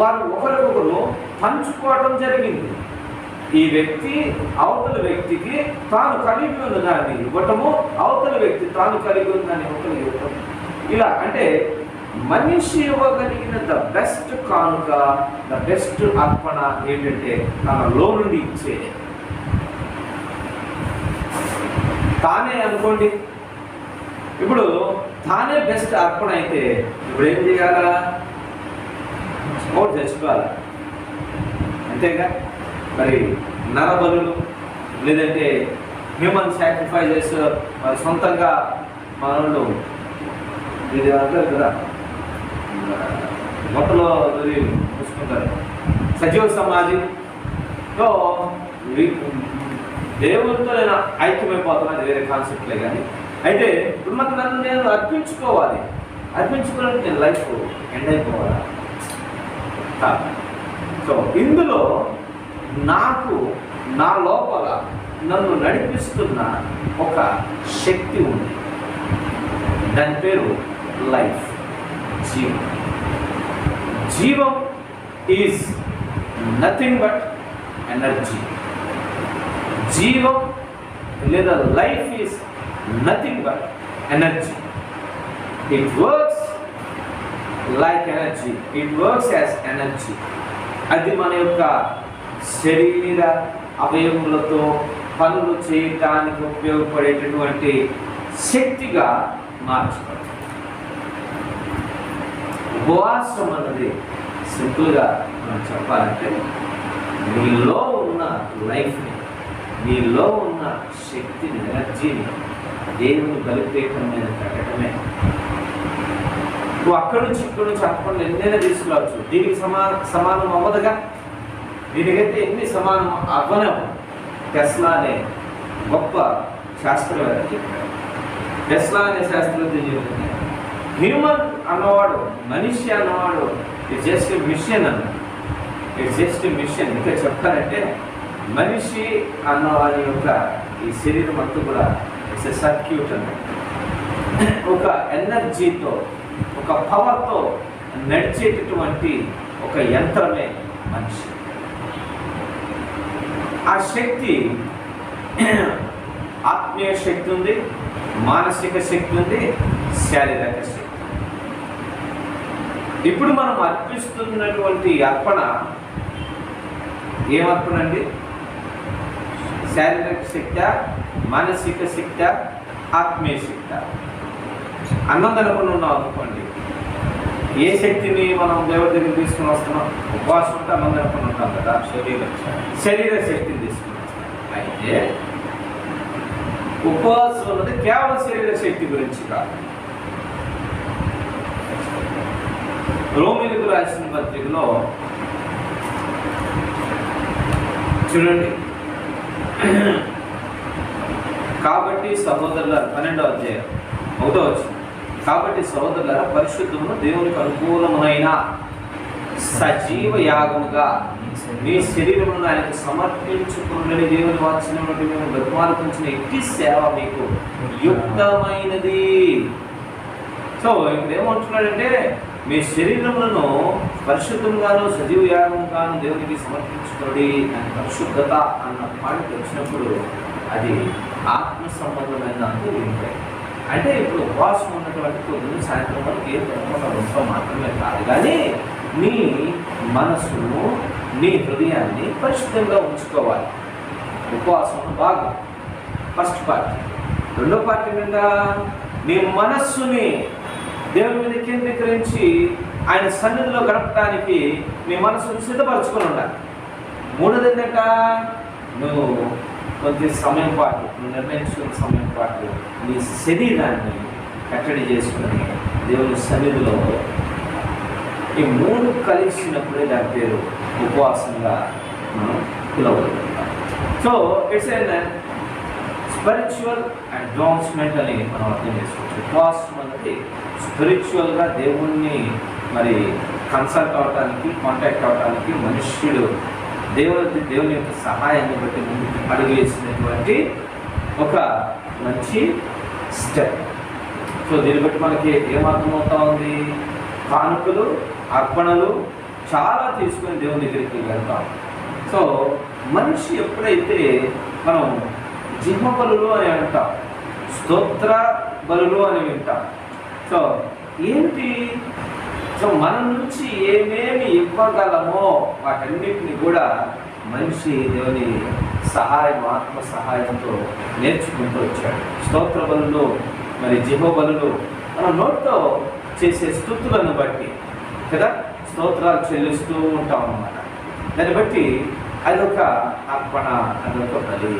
వారు ఒకరికొకరు పంచుకోవడం జరిగింది. ఈ వ్యక్తి అవతల వ్యక్తికి తాను కలిగి ఉన్న దాన్ని ఇవ్వటము, అవతల వ్యక్తి తాను కలిగి ఉన్న దాన్ని ఒకరికి ఇవ్వటం. ఇలా అంటే మనిషి ఇవ్వగలిగిన ద బెస్ట్ కానుక, ద బెస్ట్ అర్పణ ఏంటంటే తనలో నుండి ఇచ్చేది. తానే అనుకోండి, ఇప్పుడు తానే బెస్ట్ అర్పణ అయితే ఇప్పుడు ఏం చేయాలా? చచ్చిపోవాలి, అంతేగా. మరి నరబలులు లేదంటే హ్యూమన్ సాక్రిఫైజెస్, మరి సొంతంగా మనోళ్ళు ఇది అంటారు కదా, మొట్టలో చూసుకుంటారు సజీవ సమాధిలో దేవుడితో నేను ఐక్యమైపోతున్నా, వేరే కాన్సెప్ట్లే. కానీ అయితే ఇప్పుడు మాకు నన్ను నేను అర్పించుకోవాలి. అర్పించుకోవడానికి నేను లైఫ్ ఎండ్ అయిపోవాలా? కాదు. సో ఇందులో నాకు నా లోపల నన్ను నడిపిస్తున్న ఒక శక్తి ఉంది. దాని పేరు లైఫ్, జీవం. జీవం ఈజ్ నథింగ్ బట్ ఎనర్జీ. జీవం లేదా life is nothing but energy. It works like energy, it works as energy. అది మన యొక్క శరీర అవయములతో పనులు చేయటానికి ఉపయోగపడేటటువంటి శక్తిగా మార్చబడుతుంది. ఉపవాసం అన్నది సింపుల్గా మనం చెప్పాలంటే నీలో ఉన్న లైఫ్ని, నీలో ఉన్న శక్తిని, ఎనర్జీని దేవుని బలిపీఠం మీద పెట్టడమే. నువ్వు అక్కడి నుంచి ఇక్కడి నుంచి అక్కడ ఎన్నైనా తీసుకురావచ్చు. దీనికి సమానం అవ్వదుగా. దీనికైతే ఎన్ని సమానం అవ్వనవు. టెస్లా అనే గొప్ప శాస్త్రవేత్త చెప్పాడు. టెస్లా అనే శాస్త్రవేత్త చెప్తుంది, హ్యూమన్ అన్నవాడు, మనిషి అన్నవాడు ఇట్స్ జస్ట్ మిషన్ అన్నాడు. It's just machine. ఇంకా చెప్పాలంటే మనిషి అన్నవాడి యొక్క ఈ శరీరం అంతా కూడా ఇట్స్ ఎ సర్క్యూట్ అన్నాడు. ఒక ఎనర్జీతో, ఒక పవర్తో నడిచేటటువంటి ఒక యంత్రమే మనిషి. ఆ శక్తి ఆత్మీయ శక్తి ఉంది, మానసిక శక్తి ఉంది, శారీరక శక్తి. ఇప్పుడు మనం అర్పిస్తున్నటువంటి అర్పణ ఏమర్పణ అండి? శారీరక శక్తి, మానసిక శక్తి, ఆత్మీయ శక్తి. అన్నం తినకుండా ఉన్నాం అనుకోండి, ఏ శక్తిని మనం దేవుడి దగ్గర తీసుకుని వస్తున్నాం? ఉపవాసం ఉంటే అన్నం తినకుండా ఉంటాం కదా, శరీర శక్తిని తీసుకుని వస్తాం. అయితే ఉపవాసం అన్నది కేవలం శరీర శక్తి గురించి కాదు. రోమీయులకు రాసిన పత్రికలో చూడండి, కాబట్టి సహోదరులారా, 12వ అధ్యాయం 1వ వచనం, కాబట్టి సహోదరులారా, పరిశుద్ధమును దేవునికి అనుకూలమైన సజీవ యాగముగా మీ శరీరమును ఆయనకు సమర్పించుకుని దేవుని వాక్యం నుండి మేము బ్రతిమాలుకుంచిన ఎట్టి సేవ మీకు యుక్తమైనది. సో ఇక్కడ ఏమంటున్నాడంటే, మీ శరీరములను పరిశుద్ధంగాను సజీవ యాగంగాను దేవునికి సమర్పించుకోండి అని పరిశుద్ధత అన్న పాయింట్ వచ్చినప్పుడు అది ఆత్మ సంబంధమైన దాంతో ఉంటాయి. అంటే ఇప్పుడు ఉపవాసం ఉన్నటువంటి పొద్దున్న సాయంత్రం వరకు ఏం తినకుండా మాత్రమే కాదు, కానీ నీ మనసును, నీ హృదయాన్ని పరిశుద్ధంగా ఉంచుకోవాలి. ఉపవాసం భాగం ఫస్ట్ పార్ట్. రెండో పార్ట్ ఏంటంటే నీ మనస్సుని దేవుని మీద కేంద్రీకరించి ఆయన సన్నిధిలో గడపడానికి నీ మనసును సిద్ధపరచుకొని ఉండాలి. మూడోది ఏంటంట, నువ్వు కొద్ది సమయం పాటు, నువ్వు నిర్ణయించుకున్న సమయం పాటు నీ శరీరాన్ని కట్టడి చేసుకుని దేవుని సన్నిధిలో, ఈ మూడు కలిసినప్పుడే దాని పేరు ఉపవాసంగా మనం పిలవగలుగుతాం. So it's an spiritual advancement అని మనం అర్థం చేసుకోవచ్చు. ఉపవాసం అనేది స్పిరిచువల్గా దేవుణ్ణి మరి కన్సల్ట్ అవడానికి, కాంటాక్ట్ అవడానికి మనుష్యుడు దేవుని యొక్క సహాయాన్ని బట్టి ముందుకు అడుగు వేసినటువంటి ఒక మంచి స్టెప్. సో దీన్ని బట్టి మనకి ఏమర్థమవుతా ఉంది? కానుకలు, అర్పణలు చాలా తీసుకొని దేవుని దగ్గరికి వెళ్తాం. సో మనిషి ఎప్పుడైతే మనం జిహ్వ బలులు అని అంటాం, స్తోత్ర బలులు అని వింటాం. సో ఏంటి? సో మన నుంచి ఏమేమి ఇవ్వగలమో వాటన్నిటిని కూడా మనిషి దేవుని సహాయం, ఆత్మ సహాయంతో నేర్చుకుంటూ వచ్చాడు. స్తోత్ర బలులు, మరి జిహ్వ బలులు మనం నోటితో చేసే స్తుతులను బట్టి కదా స్తోత్రాలు చెల్లిస్తూ ఉంటాం అన్నమాట. దాన్ని బట్టి అదొక అర్పణ, అదొక బలి.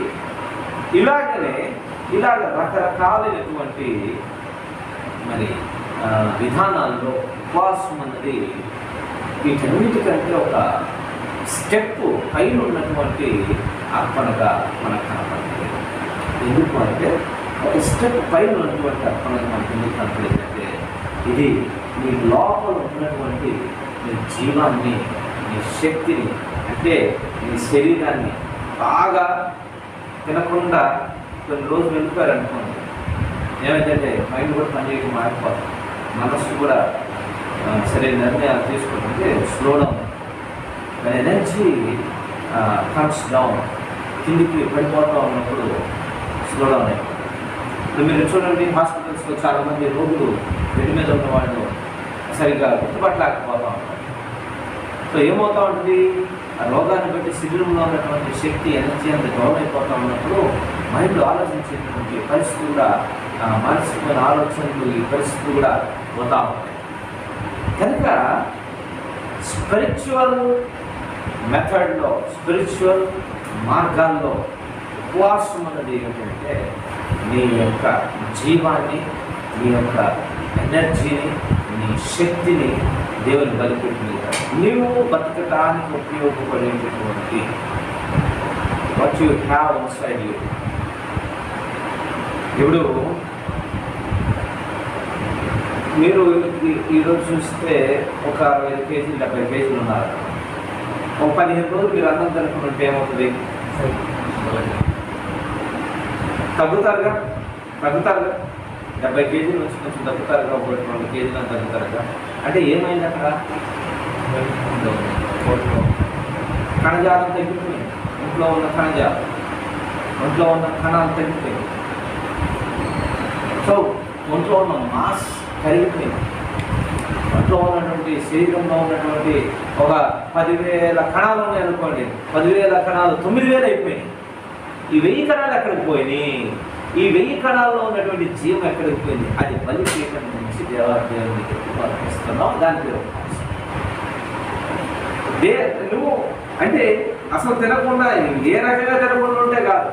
ఇలాగ రకరకాలైనటువంటి మరి విధానాల్లో ఉపవాసం అన్నది వీటన్నిటికంటే ఒక స్టెప్ పైన ఉన్నటువంటి అర్పణగా మనకు కనపడుతుంది. ఎందుకు అంటే ఒక స్టెప్ పైన ఉన్నటువంటి అర్థం మనకి ఎందుకు కనపడేదంటే ఇది నీ లోపల ఉన్నటువంటి నీ జీవాన్ని, నీ శక్తిని, అంటే నీ శరీరాన్ని బాగా తినకుండా కొన్ని రోజులు వెళ్ళిపోయారనుకోండి, ఏమైందంటే మైండ్ కూడా పనిచేయక మారిపోతుంది, మనస్సు కూడా సరైన నిర్ణయాలు తీసుకుంటే slow down, energy comes down, కిందికి పడిపోతూ ఉన్నప్పుడు స్లో డౌన్ అయిపోతుంది. ఇప్పుడు మీరు చూడండి, హాస్పిటల్స్లో చాలామంది రోగులు బెడ్ మీద ఉన్న వాళ్ళు సరిగ్గా గుర్తుపట్టలేకపోతూ ఉంటారు. సో ఏమవుతూ ఉంటుంది, ఆ రోగాన్ని బట్టి శరీరంలో ఉన్నటువంటి శక్తి, ఎనర్జీ అంత డౌన్ అయిపోతూ ఉన్నప్పుడు మైండ్ ఆలోచించేటువంటి పరిస్థితి కూడా, మానసికమైన ఆలోచనలు, ఈ పరిస్థితి కూడా పోతూ ఉంటాయి. కనుక స్పిరిచువల్ మెథడ్లో, స్పిరిచువల్ మార్గాల్లో ఉపవాసం అన్నది ఏంటంటే నీ యొక్క జీవాన్ని, నీ యొక్క ఎనర్జీని, నీ శక్తిని దేవుని బలిపెట్టింది. నీవు బతకడానికి ఉపయోగపడేటటువంటి what you have inside you. ఇప్పుడు మీరు ఈరోజు చూస్తే ఒక 60 కేజీలు 70 కేజీలు ఉన్నారు. ఒక 15 రోజులు మీరు అన్నం తినకుంటే ఏమవుతుంది? తగ్గుతారుగా 70 కేజీలు నుంచి కొంచెం తగ్గుతారుగా, 1-2 కేజీలు తగ్గుతారుగా. అంటే ఏమైంది అక్కడ? కణజాలం తగ్గిపోయింది. ఒంట్లో ఉన్న కణజాలం, ఒంట్లో ఉన్న కణాలు తగ్గిపోయింది. సో ఒంట్లో ఉన్న మాస్ కరిగిపోయింది. ఒంట్లో ఉన్నటువంటి శరీరంలో ఉన్నటువంటి ఒక 10,000 కణాలు ఉన్నాయి అనుకోండి, 10,000 కణాలు 9,000 అయిపోయినాయి. ఈ 1000 కణాలు ఎక్కడికి పోయినాయి? ఈ 1000 కణాల్లో ఉన్నటువంటి జీవం ఎక్కడికి పోయింది? అది బలి పీఠం నుంచి దేవునికి పంపిస్తున్నావు. దాని పేరు నువ్వు అంటే అసలు తినకుండా, ఏ రకంగా తినకుండా ఉంటే కాదు,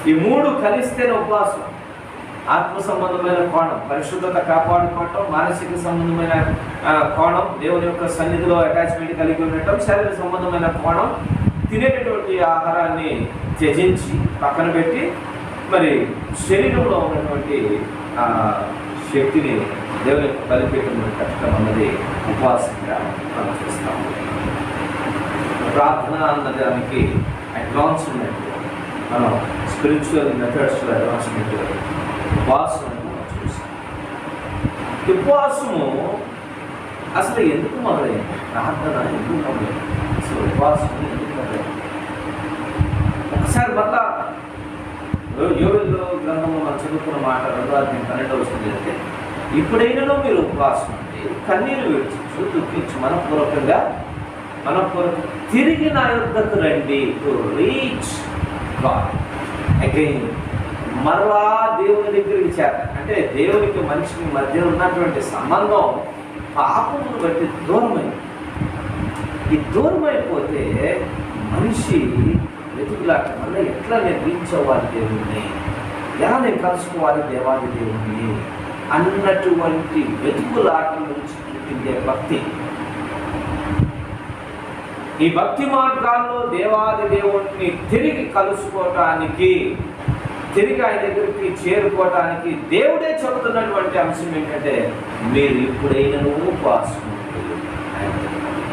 ఈ 3 కలిస్తేనే ఉపవాసం. ఆత్మ సంబంధమైన కోణం, పరిశుద్ధత కాపాడుకోవటం, మానసిక సంబంధమైన కోణం, దేవుని యొక్క సన్నిధిలో అటాచ్మెంట్ కలిగి ఉండటం, శరీర సంబంధమైన కోణం, తినేటటువంటి ఆహారాన్ని త్యజించి పక్కన పెట్టి మరి శరీరంలో ఉన్నటువంటి శక్తిని దేవుని యొక్క బలిపీఠంలో కట్టడం అన్నది ఉపవాసంగా మనం చూస్తాము. ప్రార్థన అన్న దానికి అడ్వాన్స్మెంట్, మనం స్పిరిచువల్ మెథడ్స్లో అడ్వాన్స్మెంట్ ఉపవాసం అని మనం చూస్తాం. ఉపవాసము అసలు ఎందుకు మొదలైంది? ప్రార్థన ఎందుకు మొదలైంది? అసలు ఉపవాసం ఎందుకు మొదలైంది? ఒకసారి మళ్ళా యోగుల్లో గ్రంథంలో మనం చదువుకున్న మాట 2:12 జరిగితే, ఇప్పుడైనా మీరు ఉపవాసం అంటే కన్నీరు విడిచి దుఃఖించి మనపూర్వకంగా తిరిగి నా యొద్దకు రండి. టు రీచ్ గాడ్ అగైన్, మరలా దేవుని దగ్గరికి చేర. అంటే దేవునికి మనిషికి మధ్య ఉన్నటువంటి సంబంధం పాపమును బట్టి దూరమైంది. ఈ దూరమైపోతే మనిషి వెతుకులాట వల్ల ఎట్లా నేను రీచ్ అవ్వాలి దేవుణ్ణి, ఎలా నేను కలుసుకోవాలి దేవాది దేవుణ్ణి అన్నటువంటి వెతుకులాట నుంచి పుట్టిందే భక్తి. ఈ భక్తి మార్గాల్లో దేవాది దేవుణ్ణి తిరిగి కలుసుకోవటానికి, తిరిగి ఆయన దగ్గరికి చేరుకోవటానికి దేవుడే చెబుతున్నటువంటి అంశం ఏంటంటే, మీరు ఇప్పుడైనా ఉపవాసం.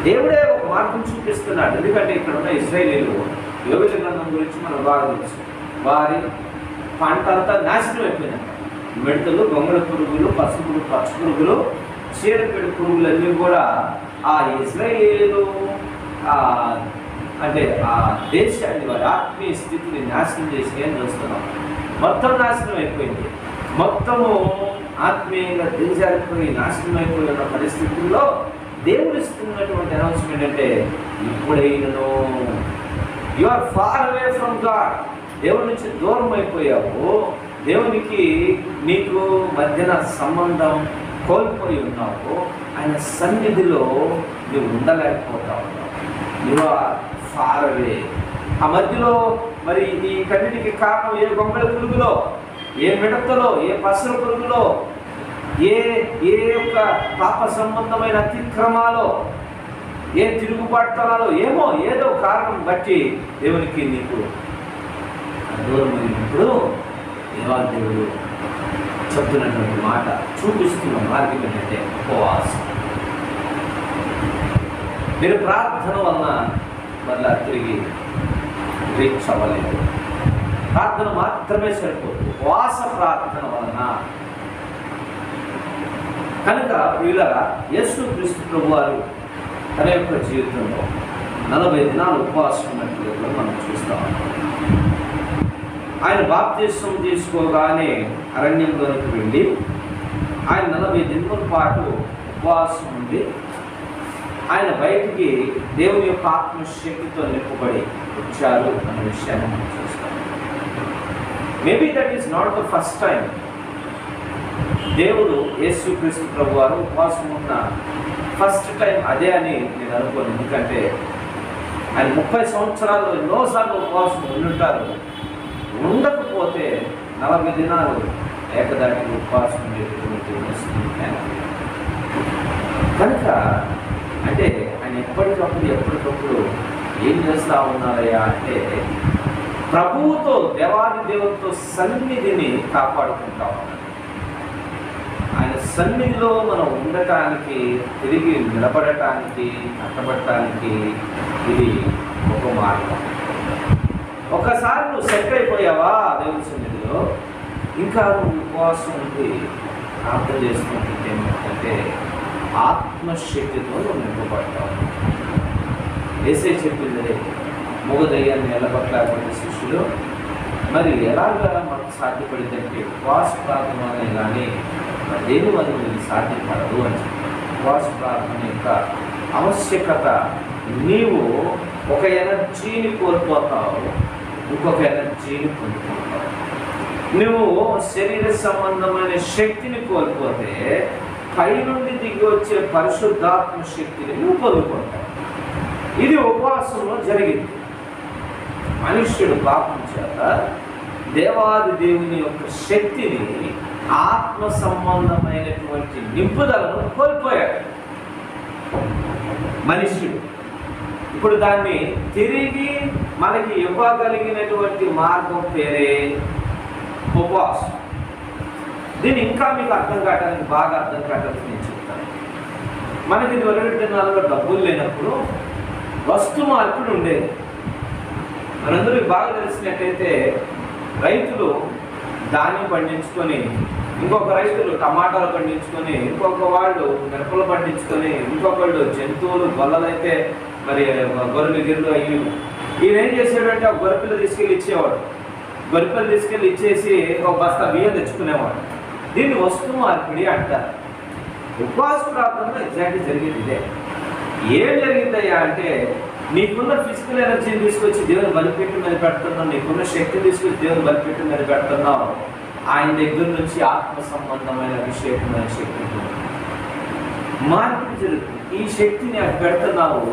దేవుడే ఒక మార్గం చూపిస్తున్నాడు. ఎందుకంటే ఇక్కడ ఉన్న ఇశ్రాయేలీయులు యోగుల గ్రంథం గురించి మనం బాగా తెలుసు. వారి పంట అంతా నాశనం అయిపోయిందంట. మిడతలు, గొంగళ పురుగులు, పసుపులు, పచ్చ పురుగులు, చీడపీడ పురుగులన్నీ కూడా ఆ ఇశ్రాయేలీయులు అంటే ఆ దేశాన్ని, వారి ఆత్మీయ స్థితిని నాశనం చేసి ఏం చూస్తున్నాం. మొత్తం నాశనం అయిపోయింది. మొత్తము ఆత్మీయంగా దిగజారిపోయి నాశనం అయిపోయి ఉన్న పరిస్థితుల్లో దేవుడు ఇస్తున్నటువంటి అనౌన్స్మెంట్ అంటే, ఇప్పుడైనను you are far away from God, దేవుడి నుంచి దూరం అయిపోయావు, దేవునికి నీకు మధ్యన సంబంధం కోల్పోయి ఉన్నావు, ఆయన సన్నిధిలో నువ్వు ఉండలేకపోతా ఉన్నావు. You are far away. ఆ మధ్యలో మరి ఈ కన్నిటికి కారణం ఏ గొంగళ పురుగులో, ఏ మిడతలో, ఏ పసర పురుగులో, ఏ యొక్క పాప సంబంధమైన అతిక్రమాలో, ఏ తిరుగుబాటుతనాలో, ఏమో ఏదో కారణం బట్టి దేవునికి నీకు దూరం అయినప్పుడు దేవాదేవుడు చెప్తున్నటువంటి మాట, చూపిస్తున్న మార్గం ఏంటంటే ఉపవాసం. మీరు ప్రార్థన వలన మళ్ళా తిరిగి రీచ్ అవ్వలేదు. ప్రార్థన మాత్రమే సరిపోదు, ఉపవాస ప్రార్థన వలన. కనుక వీళ్ళరా యేసుక్రీస్తు ప్రభువారు తన యొక్క జీవితంలో 40 దినాలు ఉపవాసం ఉన్నట్లుగా మనం చూస్తాం. ఆయన బాప్తిస్మం తీసుకోగానే అరణ్యంలోకి వెళ్ళి ఆయన 40 దినముల పాటు ఉపవాసం ఉండి ఆయన బయటికి దేవుని యొక్క ఆత్మశక్తితో నింపబడి వచ్చారు అనే విషయాన్ని మనం చూస్తాం. Maybe that is not the first time దేవుడు యేసుక్రీస్తు ప్రభువారు ఉపవాసం ఉన్న ఫస్ట్ టైం అదే అని నేను అనుకోను. ఎందుకంటే ఆయన 30 సంవత్సరాల్లో ఎన్నోసార్లు ఉపవాసం ఉండుంటారు. ఉండకపోతే 40 దినాలు ఏకదాటికి ఉపవాసం ఉండేటువంటి వస్తుంది. కనుక అంటే ఆయన ఎప్పటికప్పుడు ఏం చేస్తూ ఉన్నారయ్యా అంటే ప్రభువుతో, దేవాది దేవుడితో సన్నిధిని కాపాడుకుంటా ఉన్నారు. ఆయన సన్నిధిలో మనం ఉండటానికి, తిరిగి నిలబడటానికి, కట్టబడటానికి ఇది ఒక మార్గం. ఒకసారి నువ్వు సెట్ అయిపోయావా దేవుని సన్నిధిలో, ఇంకా నువ్వు ఉపవాసం ఉండి ప్రార్థన చేసుకుంటుంటే ఏమిటంటే ఆత్మశక్తితో నువ్వు నింపబడతావు. ఏసే చెప్పింది మూగదయ్యాన్ని నిలబట్టలేకపోతే శిష్యులు మరి ఎలాగా మనకు సాధ్యపడిందంటే ఉపవాస ప్రార్థన అనే కానీ దేని వల్ల నీకు సాధ్యపడదు అని చెప్పి. ఉపవాస ప్రార్థన యొక్క ఆవశ్యకత, నీవు ఒక ఎనర్జీని కోల్పోతావు, ఇంకొక ఎనర్జీని పొందుకుంటావు. నువ్వు శరీర సంబంధమైన శక్తిని కోల్పోతే పైనుండి దిగి వచ్చే పరిశుద్ధాత్మ శక్తిని నువ్వు పొందుకుంటావు. ఇది ఉపవాసంలో జరిగింది. మనుష్యుడు పాపం చేత దేవాది దేవుని యొక్క శక్తిని, ఆత్మ సంబంధమైనటువంటి నింపుదలను కోల్పోయాడు మనుష్యుడు. ఇప్పుడు దాన్ని తిరిగి మనకి ఇవ్వగలిగినటువంటి మార్గం పేరే ఉపవాసం. దీన్ని ఇంకా మీకు అర్థం కావడానికి, బాగా అర్థం కావడానికి నేను చెప్తాను. మనకి ఇది 2 దినాలలో డబ్బులు లేనప్పుడు వస్తు మార్పిడి ఉండేది. మనందరికీ బాగా తెలిసినట్టయితే రైతులు ధాన్యం పండించుకొని, ఇంకొక రైతులు టమాటాలు పండించుకొని, ఇంకొక వాళ్ళు మిరపలు పండించుకొని, ఇంకొకళ్ళు జంతువులు, గొల్లలైతే మరి గొర్రెలు గిర్రెలు అయ్యి, ఈయన ఏం చేసాడంటే ఒక గొర్రెపిల్ల తీసుకెళ్ళి ఇచ్చేవాడు. గొర్రెపిల్ల తీసుకెళ్ళి ఇచ్చేసి ఒక బస్తా బియ్యం తెచ్చుకునేవాడు. దీన్ని వస్తు మార్పిడి అంటారు. ఉపవాస ప్రార్థనలో ఎగ్జాక్ట్లీ జరిగేది ఇదే. ఏం జరిగిందయ్యా అంటే నీకున్న ఫిజికల్ ఎనర్జీని తీసుకొచ్చి దేవుని బలిపెట్టి మీద పెడుతున్నావు, నీకున్న శక్తిని తీసుకొచ్చి దేవుని బలిపెట్టి మీద పెడుతున్నావు. ఆయన దగ్గర నుంచి ఆత్మ సంబంధమైన అభిషేకమైన శక్తి మార్పిడి జరుగుతుంది. ఈ శక్తిని అక్కడ పెడుతున్నావు,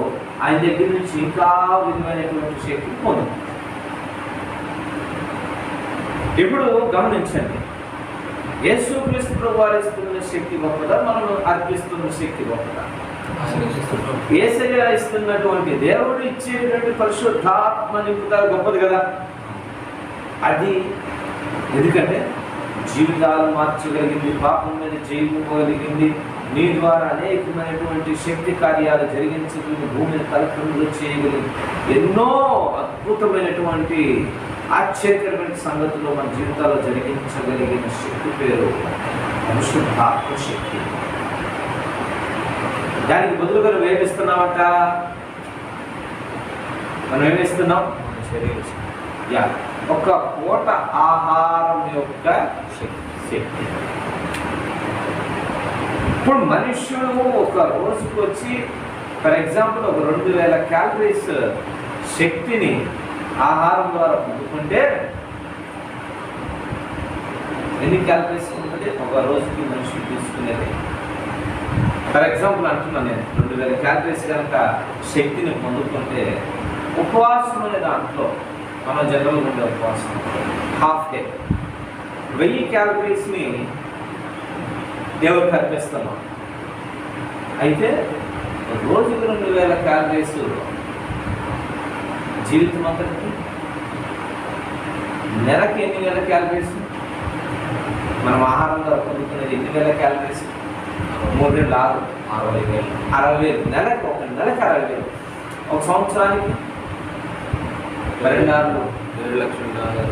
ఆయన దగ్గర నుంచి ఇంకా విధమైనటువంటి శక్తి పొందు. ఇప్పుడు గమనించండి, యేసుక్రీస్తు ప్రభువారు ఇస్తున్న శక్తి గొప్పదా, మనం అర్పిస్తున్న శక్తి గొప్పదా? యేసయ్య ఇస్తున్నటువంటి, దేవుడు ఇచ్చేటువంటి పరిశుద్ధాత్మ నింపుదల గొప్పది కదా. అది ఎందుకంటే జీవితాలు మార్చగలిగింది, పాపం మీద జయించుకోగలిగింది, నీ ద్వారా అనేకమైనటువంటి శక్తి కార్యాలు జరిగించగలిగింది, భూమిని తలకిందులు చేయగలిగింది, ఎన్నో అద్భుతమైనటువంటి ఆశ్చర్యకరమైన సంగతులు మన జీవితాల్లో జరిగించగలిగిన శక్తి పేరు పరిశుద్ధాత్మ శక్తి. దానికి బదులుగా నువ్వు ఏమిస్తున్నావంట? మనం ఏమిస్తున్నాం? శరీర ఒక పూట ఆహారం యొక్క శక్తి. ఇప్పుడు మనుష్యుడు ఒక రోజుకు వచ్చి ఫర్ ఎగ్జాంపుల్ ఒక 2000 క్యాలరీస్ శక్తిని ఆహారం ద్వారా పొందుకుంటే ఎన్ని క్యాలరీస్ ఉంటుంది ఒక రోజుకి మనిషి తీసుకునేది? ఫర్ ఎగ్జాంపుల్ అంటున్నాను నేను, 2000 క్యాలరీస్ కనుక శక్తిని పొందుకుంటే ఉపవాసం అనే దాంట్లో మన జనరల్గా ఉండే ఉపవాసం హాఫ్ డే 1000 క్యాలరీస్ని దేవుడికి అర్పిస్తున్నాం. అయితే రోజుకు 2000 క్యాలరీస్ జీవితం అంతటికి, నెలకి 8000 క్యాలరీస్, మనం ఆహారంగా పొందుకునేది ఎన్ని వేల క్యాలరీస్? 3 6 60,000 నెలకు. ఒక నెలకు 60,000. ఒక సంవత్సరానికి 12 7,20,000.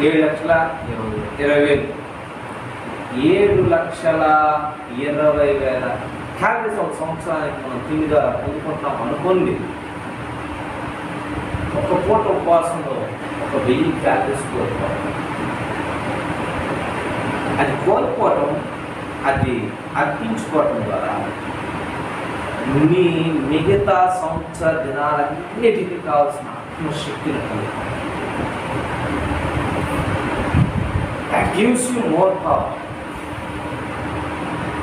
7,20,000 క్యాలరీస్ ఒక సంవత్సరానికి మనం తిండి ద్వారా పొందుకుంటున్నాం అనుకోండి. ఒక పూట ఉపవాసంలో 1,000 క్యాలరీస్ కోల్పోవడం. అది కోల్పోవడం, అది అర్పించుకోవటం ద్వారా మీ మిగతా సంవత్సర దినాలన్నిటికీ కావాల్సిన ఆత్మశక్తిని కలుగుతాం. That gives you more power.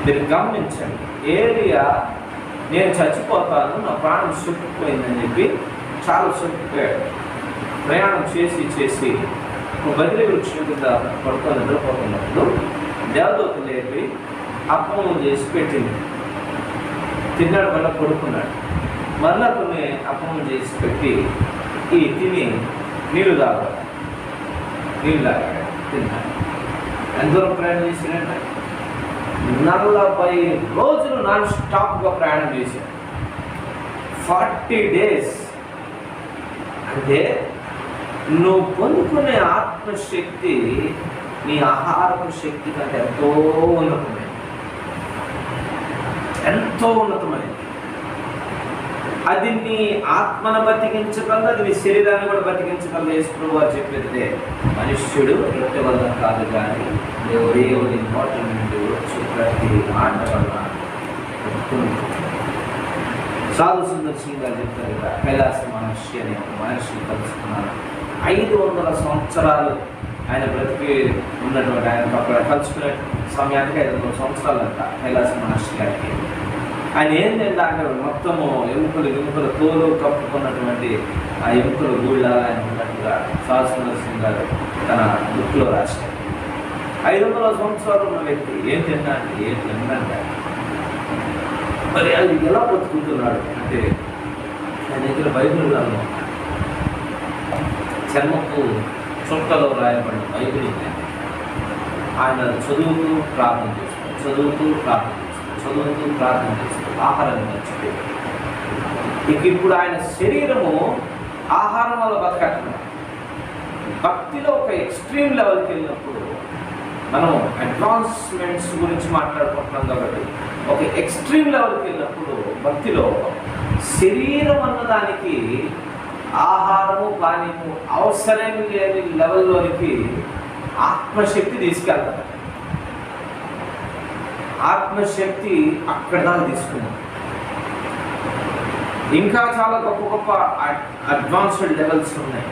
మీరు గమనించండి, ఏలియా నేను చచ్చిపోతాను, నా ప్రాణం సుట్టుకుపోయిందని చెప్పి చాలా సుట్టుకుపోయాడు. ప్రయాణం చేసి బదిలీ వృక్షం కింద పడుకొని నిద్రపోతున్నప్పుడు దేవదూత లేపి అప్పం చేసి పెట్టింది. తిన్నాడు, మళ్ళీ పడుకున్నాడు. మళ్ళా కొన్ని అప్పం చేసి పెట్టి తిని నీళ్ళు తాగాడు. తిన్నాడు. ఎంత దూరం ప్రయాణం చేసినట్ట? 40 రోజులు నాన్ స్టాప్గా ప్రయాణం చేశాడు. 40 days. అంటే నువ్వు పొందుకునే ఆత్మశక్తి నీ ఆహారపు శక్తి కంటే ఎంతో ఉన్నతమైనది. అది నీ ఆత్మను బతికించగలదు, అది నీ శరీరాన్ని కూడా బతికించగలదు. యేసు వారు చెప్పేదే, మనుష్యుడు రొట్టె వల్ల కాదు కానీ దేవుడి నోటి నుండి వచ్చి ప్రతి మాట వల్ల. సాధు సుందర్ సింగ్ గారు చెప్తారు కదా, కైలాస మహర్షి అనే ఒక మహర్షిని కలుసుకున్నారు. 500 సంవత్సరాలు ఆయన బ్రతికి ఉన్నటువంటి, ఆయన అక్కడ కలుసుకునే సమయానికి 500 సంవత్సరాలు అంట కైలాస మహర్షి గారికి. ఆయన ఏంటంటే అక్కడ మొత్తము ఎముకలు తోలు కప్పుకున్నటువంటి ఆ ఎముకల గూళ్ళ ఆయన ఉన్నట్టుగా సాధు సుందర్ సింగ్ గారు తన బుక్లో రాశారు. 500 సంవత్సరాలు ఉన్న వ్యక్తి ఏం తిన్నాడంటే మరి అది ఎలా బతుకుతున్నాడు అంటే, ఆయన దగ్గర బైబిల్ గ్రంథం, చర్మపు చుట్టలో రాయబడిన బైబిల్ ఆయన చదువుతూ ప్రార్థన చేస్తూ ఆహారాన్ని మర్చిపోయాడు. ఇప్పుడు ఆయన శరీరము ఆహారం వల్ల బతకట్లేదు. భక్తిలో ఒక ఎక్స్ట్రీమ్ లెవెల్కి వెళ్ళినప్పుడు, మనం అడ్వాన్స్మెంట్స్ గురించి మాట్లాడుకుంటున్నాం కాబట్టి, ఒక ఎక్స్ట్రీమ్ లెవెల్కి వెళ్ళినప్పుడు భక్తిలో శరీరం అన్నదానికి ఆహారము పానీయము అవసరం లేని లెవెల్లోనికి ఆత్మశక్తి తీసుకెళ్తారు. ఆత్మశక్తి అక్కడ దాకా తీసుకున్నాం. ఇంకా చాలా గొప్ప అడ్వాన్స్డ్ లెవెల్స్ ఉన్నాయి.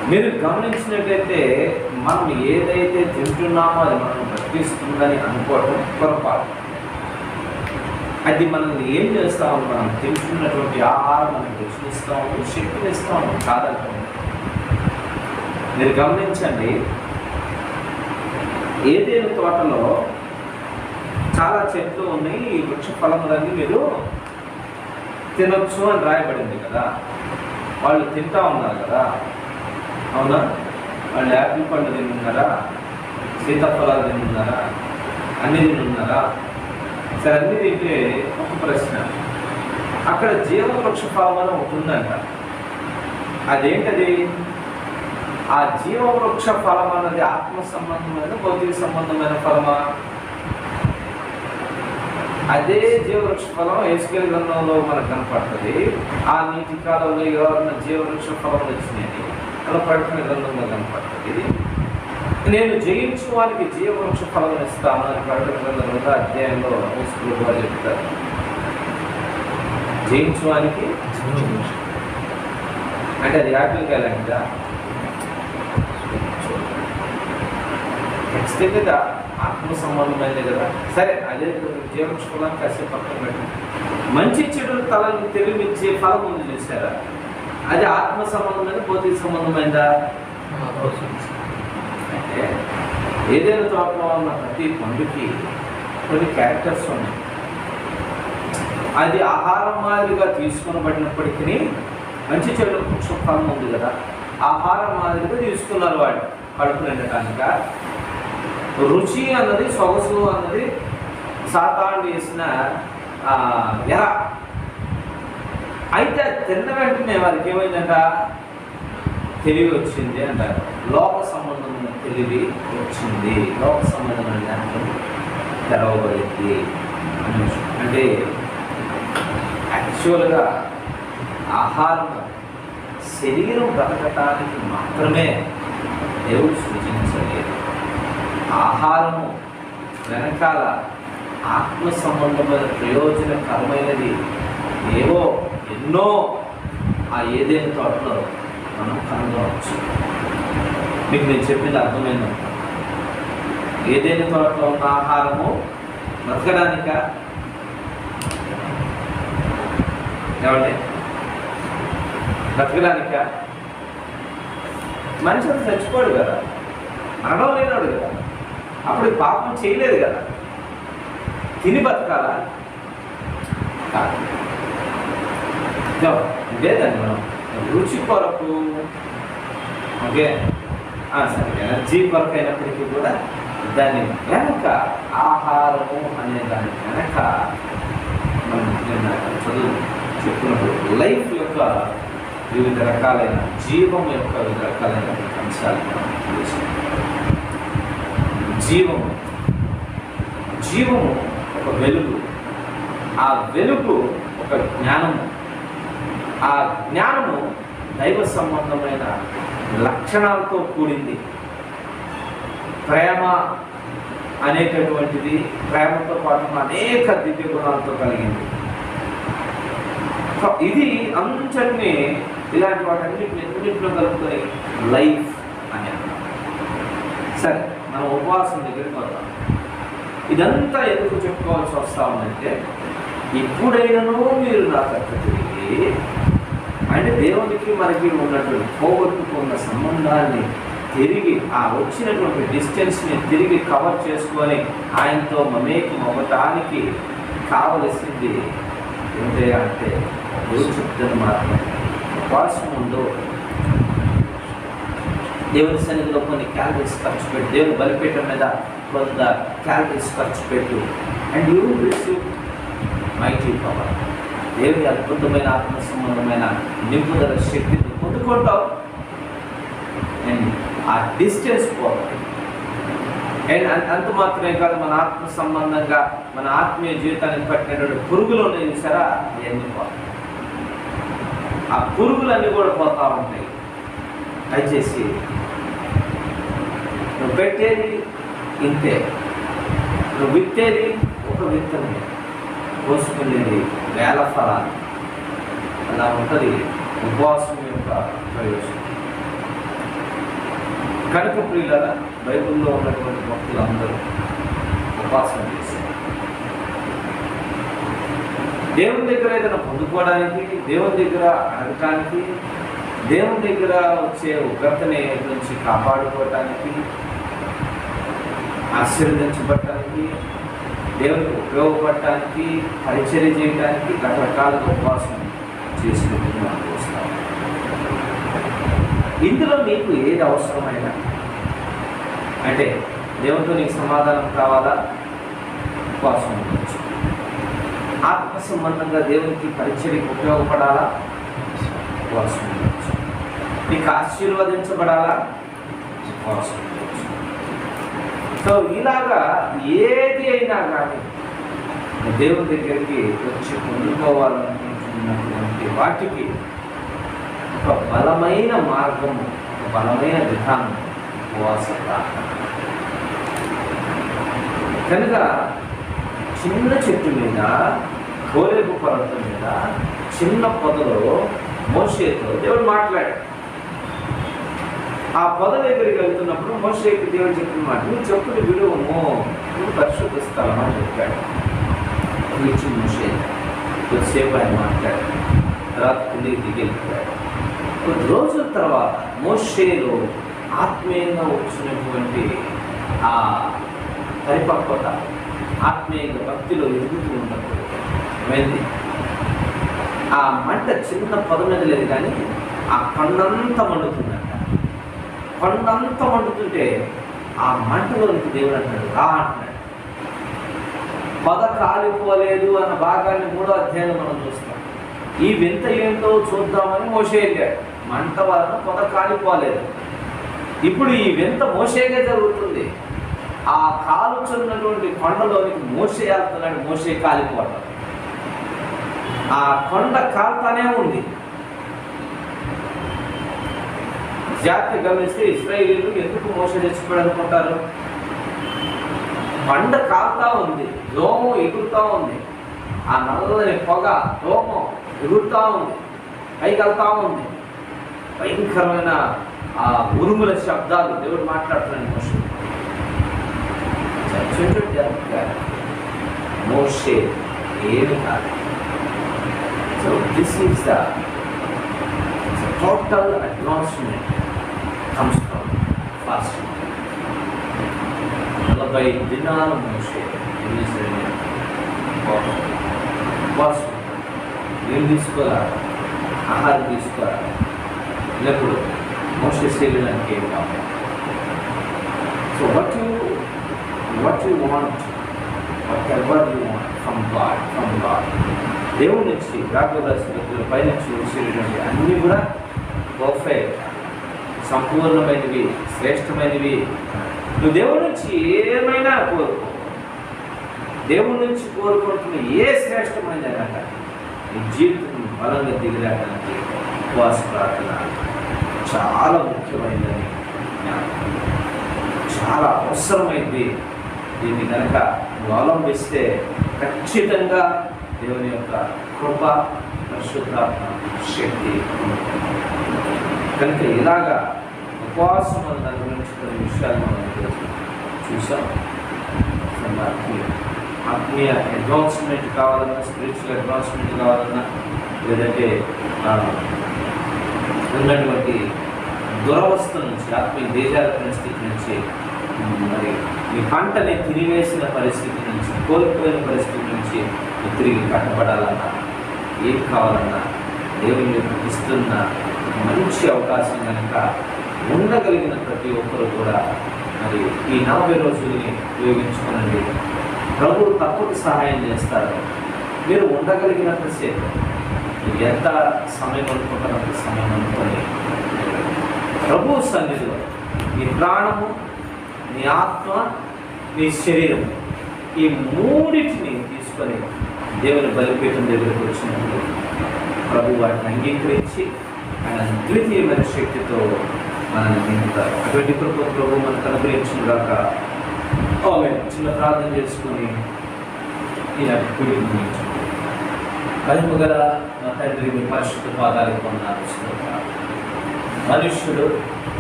మీరు గమనించినట్లయితే మనం ఏదైతే తింటున్నామో అది మనం బ్రతికిస్తుందని అనుకోవడం పొరపాటు. అది మనల్ని ఏం చేస్తాము? మనం తింటున్నటువంటి ఆహారం మనకు రుచినిస్తాము, శక్తిని ఇస్తాము కాదంటాము. మీరు గమనించండి, ఏదైనా తోటలో చాలా చెట్లు ఉన్నాయి, ఈ వృక్ష ఫలములన్నీ మీరు తినొచ్చు అని రాయబడింది కదా. వాళ్ళు తింటా ఉన్నారు కదా, అవునా? వాళ్ళు యాపిల్ పండు తింటున్నారా, సీతాఫలాలు తింటున్నారా, అన్నీ తింటున్నారా? సరే, అన్నీ తింటే ఒక ప్రశ్న, అక్కడ జీవవృక్ష ఫలం అని ఒకటి ఉందంట. అదేంటది? ఆ జీవవృక్ష ఫలం అన్నది ఆత్మ సంబంధమైన భౌతిక సంబంధమైన ఫలమా? అదే జీవవృక్ష ఫలం యేసుకేలు గ్రంథంలో మనకు కనపడుతుంది. ఆ నీటి కాలంలో ఎవరన్నా జీవవృక్ష ఫలం వచ్చినాయని అలా ప్రకటన గ్రంథంలో కనపడుతుంది. నేను జయించు వారికి జీవవృక్ష ఫలం ఇస్తాను అని ప్రకటన గ్రంథం 2వ అధ్యాయంలో యేసుక్రీస్తు వారు చెప్తారు. జయించు వారికి అంటే అది యాపిల్ కాయలంట. ఖచ్చితంగా ఆత్మ సంబంధమైనది కదా. సరే, అదే జీవవృక్ష ఫలాన్ని కాసేపు పక్కన పెట్టి మంచి చెడు తలను తెలివిచ్చే ఫలం ఉంది చూసారా, అది ఆత్మ సంబంధమైన భౌతిక సంబంధమైందా? అంటే ఏదైనా తోటలో ఉన్న ప్రతి పండుకి కొన్ని క్యారెక్టర్స్ ఉన్నాయి. అది ఆహారం మాదిరిగా తీసుకునబడినప్పటికీ మంచి చెడు వృక్ష ఫలం ఉంది కదా, ఆహారం మాదిరిగా తీసుకున్నారు వాళ్ళు. కడుపు నిండటానిక? రుచి అన్నది, సొగసు అన్నది సాతాను వేసిన ఎర. అయితే తిన్న వెంటనే వారికి ఏమైందంట? తెలివి వచ్చింది అంటారు. లోక సంబంధమైన తెలివి వచ్చింది, లోక సంబంధమైన జ్ఞానం తెరవబడింది. అంటే యాక్చువల్గా ఆహారం శరీరం బ్రతకటానికి మాత్రమే దేవుడు సృజించలేదు. ఆహారము వెనకాల ఆత్మ సంబంధమైన ప్రయోజనకరమైనది ఏవో ఎన్నో ఆ ఏదైనా తోటలో మనం కనుగొనవచ్చు. మీకు నేను చెప్పింది అర్థమైంది. ఏదైనా తోటలో ఉన్న ఆహారము బ్రతకడానిక? ఏమంటే బ్రతకడానిక? మనిషి అంత చచ్చిపోడు కదా, మరణం లేనాడు కదా, అప్పుడు పాపం చేయలేదు కదా, తిని బతకాలా? లేదండి. మనం రుచి కొరకు, ఓకే సరే, ఎనర్జీ కొరకు అయినప్పటికీ కూడా దాని వెనక ఆహారము అనే దాని వెనక మనం చదువు చెప్పుకున్నప్పుడు లైఫ్ యొక్క వివిధ రకాలైన, జీవం యొక్క వివిధ రకాలైన అంశాలు మనం చూసాం. జీవము ఒక వెలుగు, ఆ వెలుగు ఒక జ్ఞానము, ఆ జ్ఞానము దైవ సంబంధమైన లక్షణాలతో కూడింది. ప్రేమ అనేటటువంటిది, ప్రేమతో పాటు అనేక దివ్య గుణాలతో కలిగింది. ఇది అంతటినీ ఇలాంటి వాటన్నిటిలో కలుపుకొని లైఫ్ అని అన్నాం. సరే, మనం ఉపవాసం దగ్గరికి వద్దాం. ఇదంతా ఎందుకు చెప్పుకోవాల్సి వస్తా ఉందంటే, ఎప్పుడైనానో మీరు నా దగ్గర తిరిగి, అంటే దేవునికి మనకి ఉన్నటువంటి పోగొట్టుకున్న సంబంధాన్ని తిరిగి, ఆ వచ్చినటువంటి డిస్టెన్స్ని తిరిగి కవర్ చేసుకొని ఆయనతో మమేకం అవ్వటానికి కావలసింది ఏంటి అంటే దేవుడు చెప్తున్న మాత్రం ఉపవాసం ఉందో, దేవుని సన్నిధిలో కొన్ని క్యాలరీస్ ఖర్చు పెట్టు, దేవుని బలిపీఠం మీద కొంత క్యాలరీస్ ఖర్చు పెట్టు, and you will receive mighty power. దేవుని అద్భుతమైన ఆత్మ సంబంధమైన నింపుదల శక్తిని పొందుకుంటావు. అండ్ ఆ డిస్టెన్స్ పోవాలి. అండ్ అంత మాత్రమే కాదు, మన ఆత్మ సంబంధంగా మన ఆత్మీయ జీవితానికి పట్టినటువంటి పురుగులు ఉన్నాయి చూసారా, అవన్నీ పోతాయి. ఆ పురుగులన్నీ కూడా పోతా ఉంటాయి. దయచేసి నువ్వు పెట్టేది ఇంతే, నువ్వు విత్తేది ఒక విత్తనమే, కోసుకునేది వేల ఫలాలు. అలా ఉంటుంది ఉపవాసం యొక్క ప్రయోజనం. కనుక ప్రియులారా, బైబిల్లో ఉన్నటువంటి భక్తులందరూ ఉపవాసం చేశారు. దేవుని దగ్గర ఏదైనా పొందుకోవడానికి, దేవుని దగ్గర అడగటానికి, దేవుని దగ్గర వచ్చే ఉగ్రతని నుంచి కాపాడుకోవటానికి, ఆశీర్వదించబడటానికి, దేవునికి ఉపయోగపడటానికి, పరిచర్య చేయడానికి రకరకాలుగా ఉపవాసం చేసుకుంటూ మనం చూస్తాం. ఇందులో మీకు ఏది అవసరమైనా, అంటే దేవునితో నీకు సమాధానం కావాలా, ఉపవాసం ఉండవచ్చు. ఆత్మ సంబంధంగా దేవునికి పరిచర్యకు ఉపయోగపడాలా, ఉపవాసం ఉండవచ్చు. నీకు ఆశీర్వదించబడాలా, ఉపవాసం ఉండవచ్చు. సో ఇలాగా ఏది అయినా కానీ దేవుని దగ్గరికి వచ్చి పొందుకోవాలనుకుంటున్నటువంటి వాటికి ఒక బలమైన మార్గము, ఒక బలమైన విధానం ఉపవాస ప్రార్థన. కనుక చిన్న చెట్టు మీద, కోరేపు పర్వతం మీద, చిన్న పొదలో మోషేతో దేవుడు మాట్లాడాడు. ఆ పొద దగ్గరికి వెళ్తున్నప్పుడు మోషేకి దేవుడు చెప్పిన మాట, నువ్వు చెప్పులు విడువము, నువ్వు పరిశుద్ధ స్థలం అని చెప్పాడు. ఇచ్చి మోషే కొద్దిసేపు ఆయన మాట్లాడాడు. తర్వాత కిందికి దిగెళ్ళిపోయాడు. కొద్ది రోజుల తర్వాత మోషేలో ఆత్మీయంగా వచ్చినటువంటి ఆ పరిపక్వత, ఆత్మీయంగా భక్తిలో ఎదుగుతూ ఉన్నప్పుడు ఏమైంది, ఆ మంట చిన్న పొద మీద లేదు కానీ ఆ కొండంతా మండుతుందంట. కొండంతా మండుతుంటే ఆ మంటలోనికి దేవుడు అంటాడు రా అంటున్నాడు. పొద కాలిపోలేదు అన్న భాగాన్ని 3వ అధ్యాయంలో మనం చూస్తాం. ఈ వింత ఏంటో చూద్దామని మోషే వెళ్ళాడు. మంట వలన పొద కాలిపోలేదు. ఇప్పుడు ఈ వింత మోషేగా జరుగుతుంది. ఆ కాలుచున్నటువంటి కొండలోనికి మోషే వెళ్తున్నాడు. మోషే కాలిపోవడం, ఆ కొండ కాలుతానే ఉంది. జాగ్రత్త గమనిస్తే ఇశ్రాయేలీయులు ఎందుకు మోషే చచ్చిపోయాడు అనుకుంటారు? కొండ కాలుతా ఉంది, దోమం ఎగురుతూ ఉంది, ఆ నల్లని పొగ దోమం ఎగురుతూ ఉంది, పైకి వెళ్తా ఉంది. భయంకరమైన ఆ ఉరుముల శబ్దాలు దేవుడు మాట్లాడుతున్నాడు మోషే. మోషే ఏమి కాదు. So this is the total advancement comes from fasting. 40 దినాలు మోషే ఉపవాసం, నీళ్ళు తీసుకోరా, ఆహారం తీసుకోరా, లేప్పుడు మోషే శరీరానికి ఏం కావాలి. So what you want, whatever you want from God, దేవుడి నుంచి రాఘవరాశుల పై నుంచి వచ్చేటువంటి అన్నీ కూడా పర్ఫెక్ట్, సంపూర్ణమైనవి, శ్రేష్టమైనవి. నువ్వు దేవుడి నుంచి ఏమైనా కోరుకో. దేవుడి నుంచి కోరుకుంటున్న ఏ శ్రేష్టమైనదైనా నీ జీవితం బలంగా దిగిరాడానికి ఉపవాస ప్రార్థన చాలా ముఖ్యమైనదని, చాలా అవసరమైంది. దీన్ని కనుక నువ్వు అవలంబిస్తే ఖచ్చితంగా దేవుని యొక్క కృప, పరిశుద్ధాత్మ శక్తి కనుక ఇలాగా ఉపవాసం అన్న దాని గురించి కొన్ని విషయాలు మనం చూసాం. ఆత్మీయ అడ్వాన్స్మెంట్ కావాలన్నా, స్పిరిచువల్ అడ్వాన్స్మెంట్ కావాలన్నా, లేదంటే ఉన్నటువంటి దురవస్థ నుంచి, ఆత్మీయ దేశాల పరిస్థితి నుంచి, మరి ఈ పంటని తిరివేసిన పరిస్థితి నుంచి, కోల్పోయిన పరిస్థితి నుంచి తిరిగి కట్టబడాలన్నా, ఏం కావాలన్నా దేవుని ఇస్తున్న మంచి అవకాశం కనుక ఉండగలిగిన ప్రతి ఒక్కరు కూడా మరి ఈ 40 రోజుల్ని ఉపయోగించుకోనండి. ప్రభువు తప్పక సహాయం చేస్తారు. మీరు ఉండగలిగినంతసేపు, మీరు ఎంత సమయం అనుకుంటున్నంత సమయం అనుకొని ప్రభు సన్నిధిలో నీ ప్రాణము, నీ ఆత్మ, నీ శరీరం, ఈ మూడింటిని తీసుకొని దేవుని బలిపీఠం దగ్గరకు వచ్చినప్పుడు ప్రభు వాటిని అంగీకరించి ఆయన ద్వితీయమైన శక్తితో మనల్ని నింపుతారు. అటువంటి కృప ప్రభు మనకు అనుగ్రహించుగాక. చిన్న ప్రార్థన చేసుకొని ఈనాటి కూడి ముగించుకుంటాం. మహిమ గల మా తండ్రి, మీ పరిశుద్ధ పాదాలకు వందనాలు. మనుష్యుడు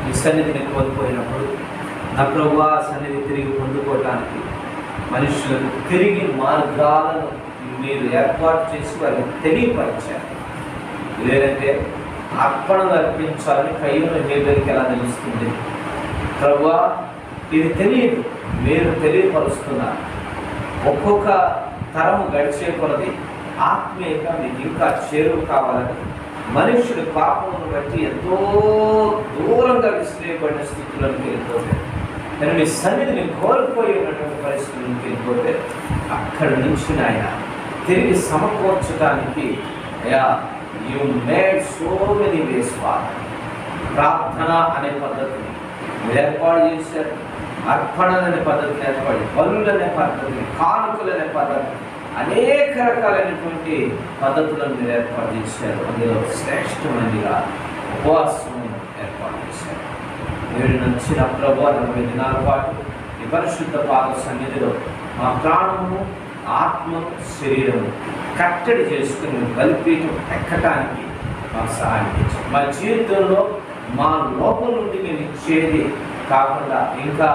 మీ సన్నిధిని కోల్పోయినప్పుడు నా ప్రభువా సన్నిధి తిరిగి పొందుకోవటానికి మనుషులకు తిరిగి మార్గాలను మీరు ఏర్పాటు చేసి వారికి తెలియపరిచారు. లేదంటే అర్పణలు అర్పించాలని కయ్యూను హేబెలుకి ఎలా తెలుస్తుంది? ప్రభువా ఇది తెలియదు, మీరు తెలియపరుస్తున్నారు. ఒక్కొక్క తరము గడిచే కొలది ఆత్మీయంగా మీకు ఇంకా చేరువు కావాలని మనుష్యుడు పాపమును బట్టి ఎంతో దూరంగా విసిరేయబడిన స్థితిలోకి వెళ్ళిపోతే, కానీ మీ సన్నిధిని కోల్పోయి ఉన్నటువంటి పరిస్థితులకు వెళ్ళిపోతే అక్కడి నుంచి ఆయన తిరిగి సమకూర్చడానికి అయ్యా you made so many ways father. ప్రార్థన అనే పద్ధతిని మీరు ఏర్పాటు చేశారు, అర్పణలు అనే పద్ధతిని ఏర్పడి, బలులు అనే పద్ధతిని, కానుకలు అనే పద్ధతి, అనేక రకాలైనటువంటి పద్ధతులను మీరు ఏర్పాటు చేశారు. అందులో శ్రేష్టమైనదిగా ఉపవాసం ఏర్పాటు చేశారు. మీరు నచ్చిన ప్రభువా 40 దినాల పాటు ఈ పరిశుద్ధ పాద సన్నిధిలో మా ప్రాణము, ఆత్మ, శరీరము కట్టడి చేసుకుని బలిపీఠం ఎక్కటానికి మాకు సహాయం చేయండి. మా జీవితంలో మా లోపల నుండి మేము ఇచ్చేది కాకుండా ఇంకా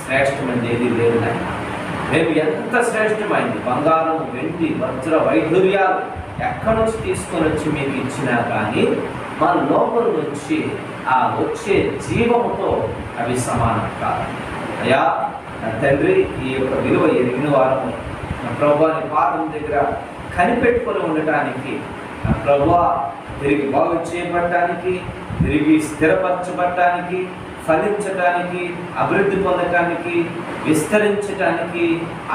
శ్రేష్టమైనది ఏది లేదు నాయన. మేము ఎంత శ్రేష్టమైంది బంగారం, వెండి, వజ్ర వైఢూర్యాలు ఎక్కడి నుంచి తీసుకొని వచ్చి మీకు ఇచ్చినా కానీ మా లోపల నుంచి ఆ వచ్చే జీవముతో అవి సమానం కాదు. అయ్యా నా తండ్రి, ఈ యొక్క విలువ ఎరిగిన వారము నా ప్రభువాని పాదం దగ్గర కనిపెట్టుకొని ఉండటానికి, నా ప్రభువా తిరిగి బాగు చేయబడటానికి, తిరిగి స్థిరపరచబడటానికి, ఫలించటానికి, అభివృద్ధి పొందటానికి, విస్తరించటానికి,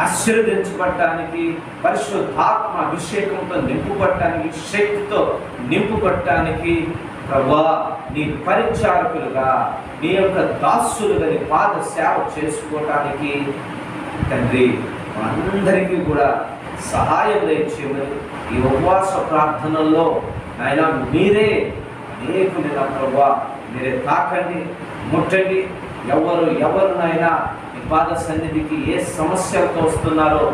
ఆశీర్వదించబడటానికి, పరిశుద్ధాత్మ అభిషేకంతో నింపుబడటానికి, శక్తితో నింపుబడటానికి ప్రభువా నీ పరిచారకులుగా, నీ యొక్క దాసులుగా నీ పాద సేవ చేసుకోవటానికి తండ్రి అందరికీ కూడా సహాయం దయచేయమని ఈ ఉపవాస ప్రార్థనల్లో నాయన మీరే అనేకుని నా ప్రభువా మీరే తాకండి, ముట్టండి. ఎవరునైనా ఈ పాద సన్నిధికి ఏ సమస్యలతో వస్తున్నారో,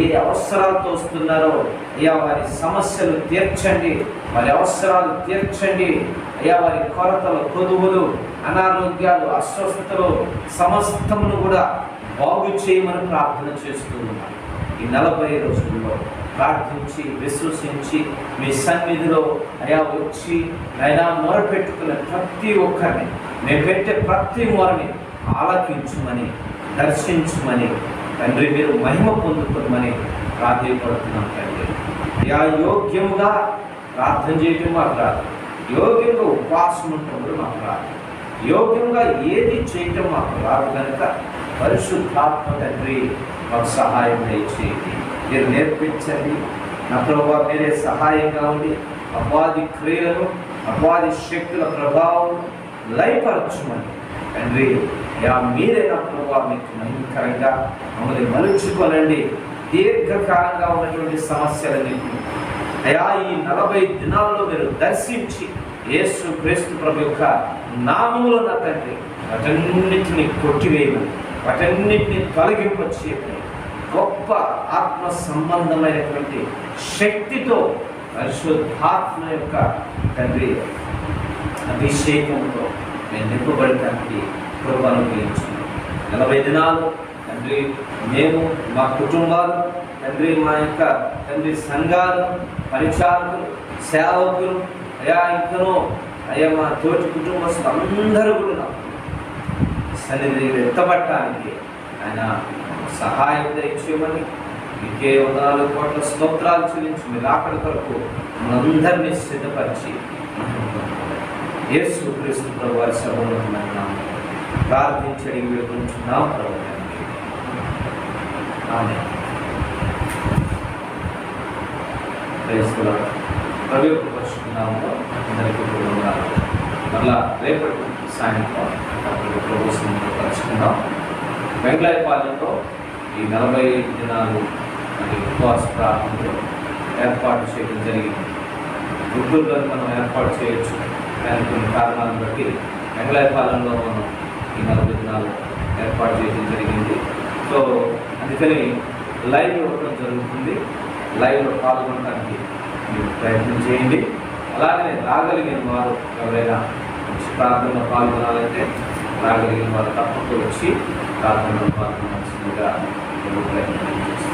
ఏ అవసరాలతో వస్తున్నారో అయ్యా వారి సమస్యలు తీర్చండి, వారి అవసరాలు తీర్చండి అయ్యా. వారి కొరతలు, కొదువులు, అనారోగ్యాలు, అస్వస్థతలు సమస్తమును కూడా బాగు చేయమని ప్రార్థన చేస్తూ ఉన్నాను. ఈ 40 రోజుల్లో ప్రార్థించి విశ్వసించి మీ సన్నిధిలో అయా వచ్చి అయినా మొరపెట్టుకున్న ప్రతి ఒక్కరిని, మేము పెట్టే ప్రతి మొరని ఆలకించుమని, దర్శించుమని తండ్రి మీరు మహిమ పొందుకోమని ప్రార్థింపడుతున్నాం తండ్రి. అయా యోగ్యముగా ప్రార్థన చేయటం మాకు రాదు, యోగ్యంగా ఉపవాసం ఉండటం మాకు రాదు, యోగ్యంగా ఏది చేయటం మాకు రాదు కనుక పరిశుద్ధాత్మ తండ్రి మాకు సహాయం దయచేయండి, మీరు నేర్పించండి నా ప్రభువా. మీరే సహాయంగా ఉండి అపవాది క్రియలను, అపవాది శక్తుల ప్రభావం లయపరచుమని తండ్రి యా మీరే నా ప్రభువా మీకు మహిమకరంగా మమ్మల్ని మలుచుకోనండి. దీర్ఘకాలంగా ఉన్నటువంటి సమస్యలన్నింటినీ అయా ఈ 40 దినాల్లో మీరు దర్శించి యేసు క్రీస్తు ప్రభు యొక్క నామములో నా తండ్రి వాటన్నిటిని కొట్టివేయమని, వాటన్నిటిని తొలగింపచేయమని, గొప్ప ఆత్మ సంబంధమైనటువంటి శక్తితో పరిశుద్ధాత్మ యొక్క తండ్రి అభిషేకంతో మేము నింపబడటానికి కృప అనుగ్రహించున్నాం. 40 దినాలు తండ్రి మేము, మా కుటుంబాలు తండ్రి, మా యొక్క తండ్రి సంఘాలు, పరిచారకులు, సేవకులు అయా ఇంకనూ అయ్యా మా తోటి కుటుంబస్తులు అందరూ కూడా సన్నిధి ఎత్తబట్టడానికి ఆయన సహాయం దయచేయమని మీకే 104 కోట్ల స్తోత్రాలు చెల్లించి మీరు అక్కడి కొరకు మనందరినీ సిద్ధపరిచి యేసు క్రీస్తు ప్రభు వారి సభలో ప్రార్థించి అడిగి వేడుకుంటున్నాం ప్రభు. ఆమేన్. Praise the Lord. ప్రభు యొక్క పరిశుద్ధ నామములో అందరికీ వందనాలు. మళ్ళా రేపటి సాయంత్రం ప్రభు సన్నిధిలో కలుసుకుందాం. వెంగళాయపాలెంలో ఈ 40 దినాలు మరి ఉపవాస ప్రార్థనలు ఏర్పాటు చేయడం జరిగింది. గుంటూరులో మనం ఏర్పాటు చేయొచ్చు, కానీ కొన్ని కారణాలను బట్టి వెంగళాయపాలెంలో మనం ఈ 40 దినాలు ఏర్పాటు చేయడం జరిగింది. సో అందుకని లైవ్ ఇవ్వడం జరుగుతుంది. లైవ్లో పాల్గొనడానికి మీరు ప్రయత్నం చేయండి. అలాగనే రాగలిగిన వారు ఎవరైనా ప్రార్థనలో పాల్గొనాలంటే రాగలిగిన వారు తప్పక వచ్చి ప్రార్థనలో పాల్గొనాల్సిందిగా ప్రయత్నం చేస్తారు.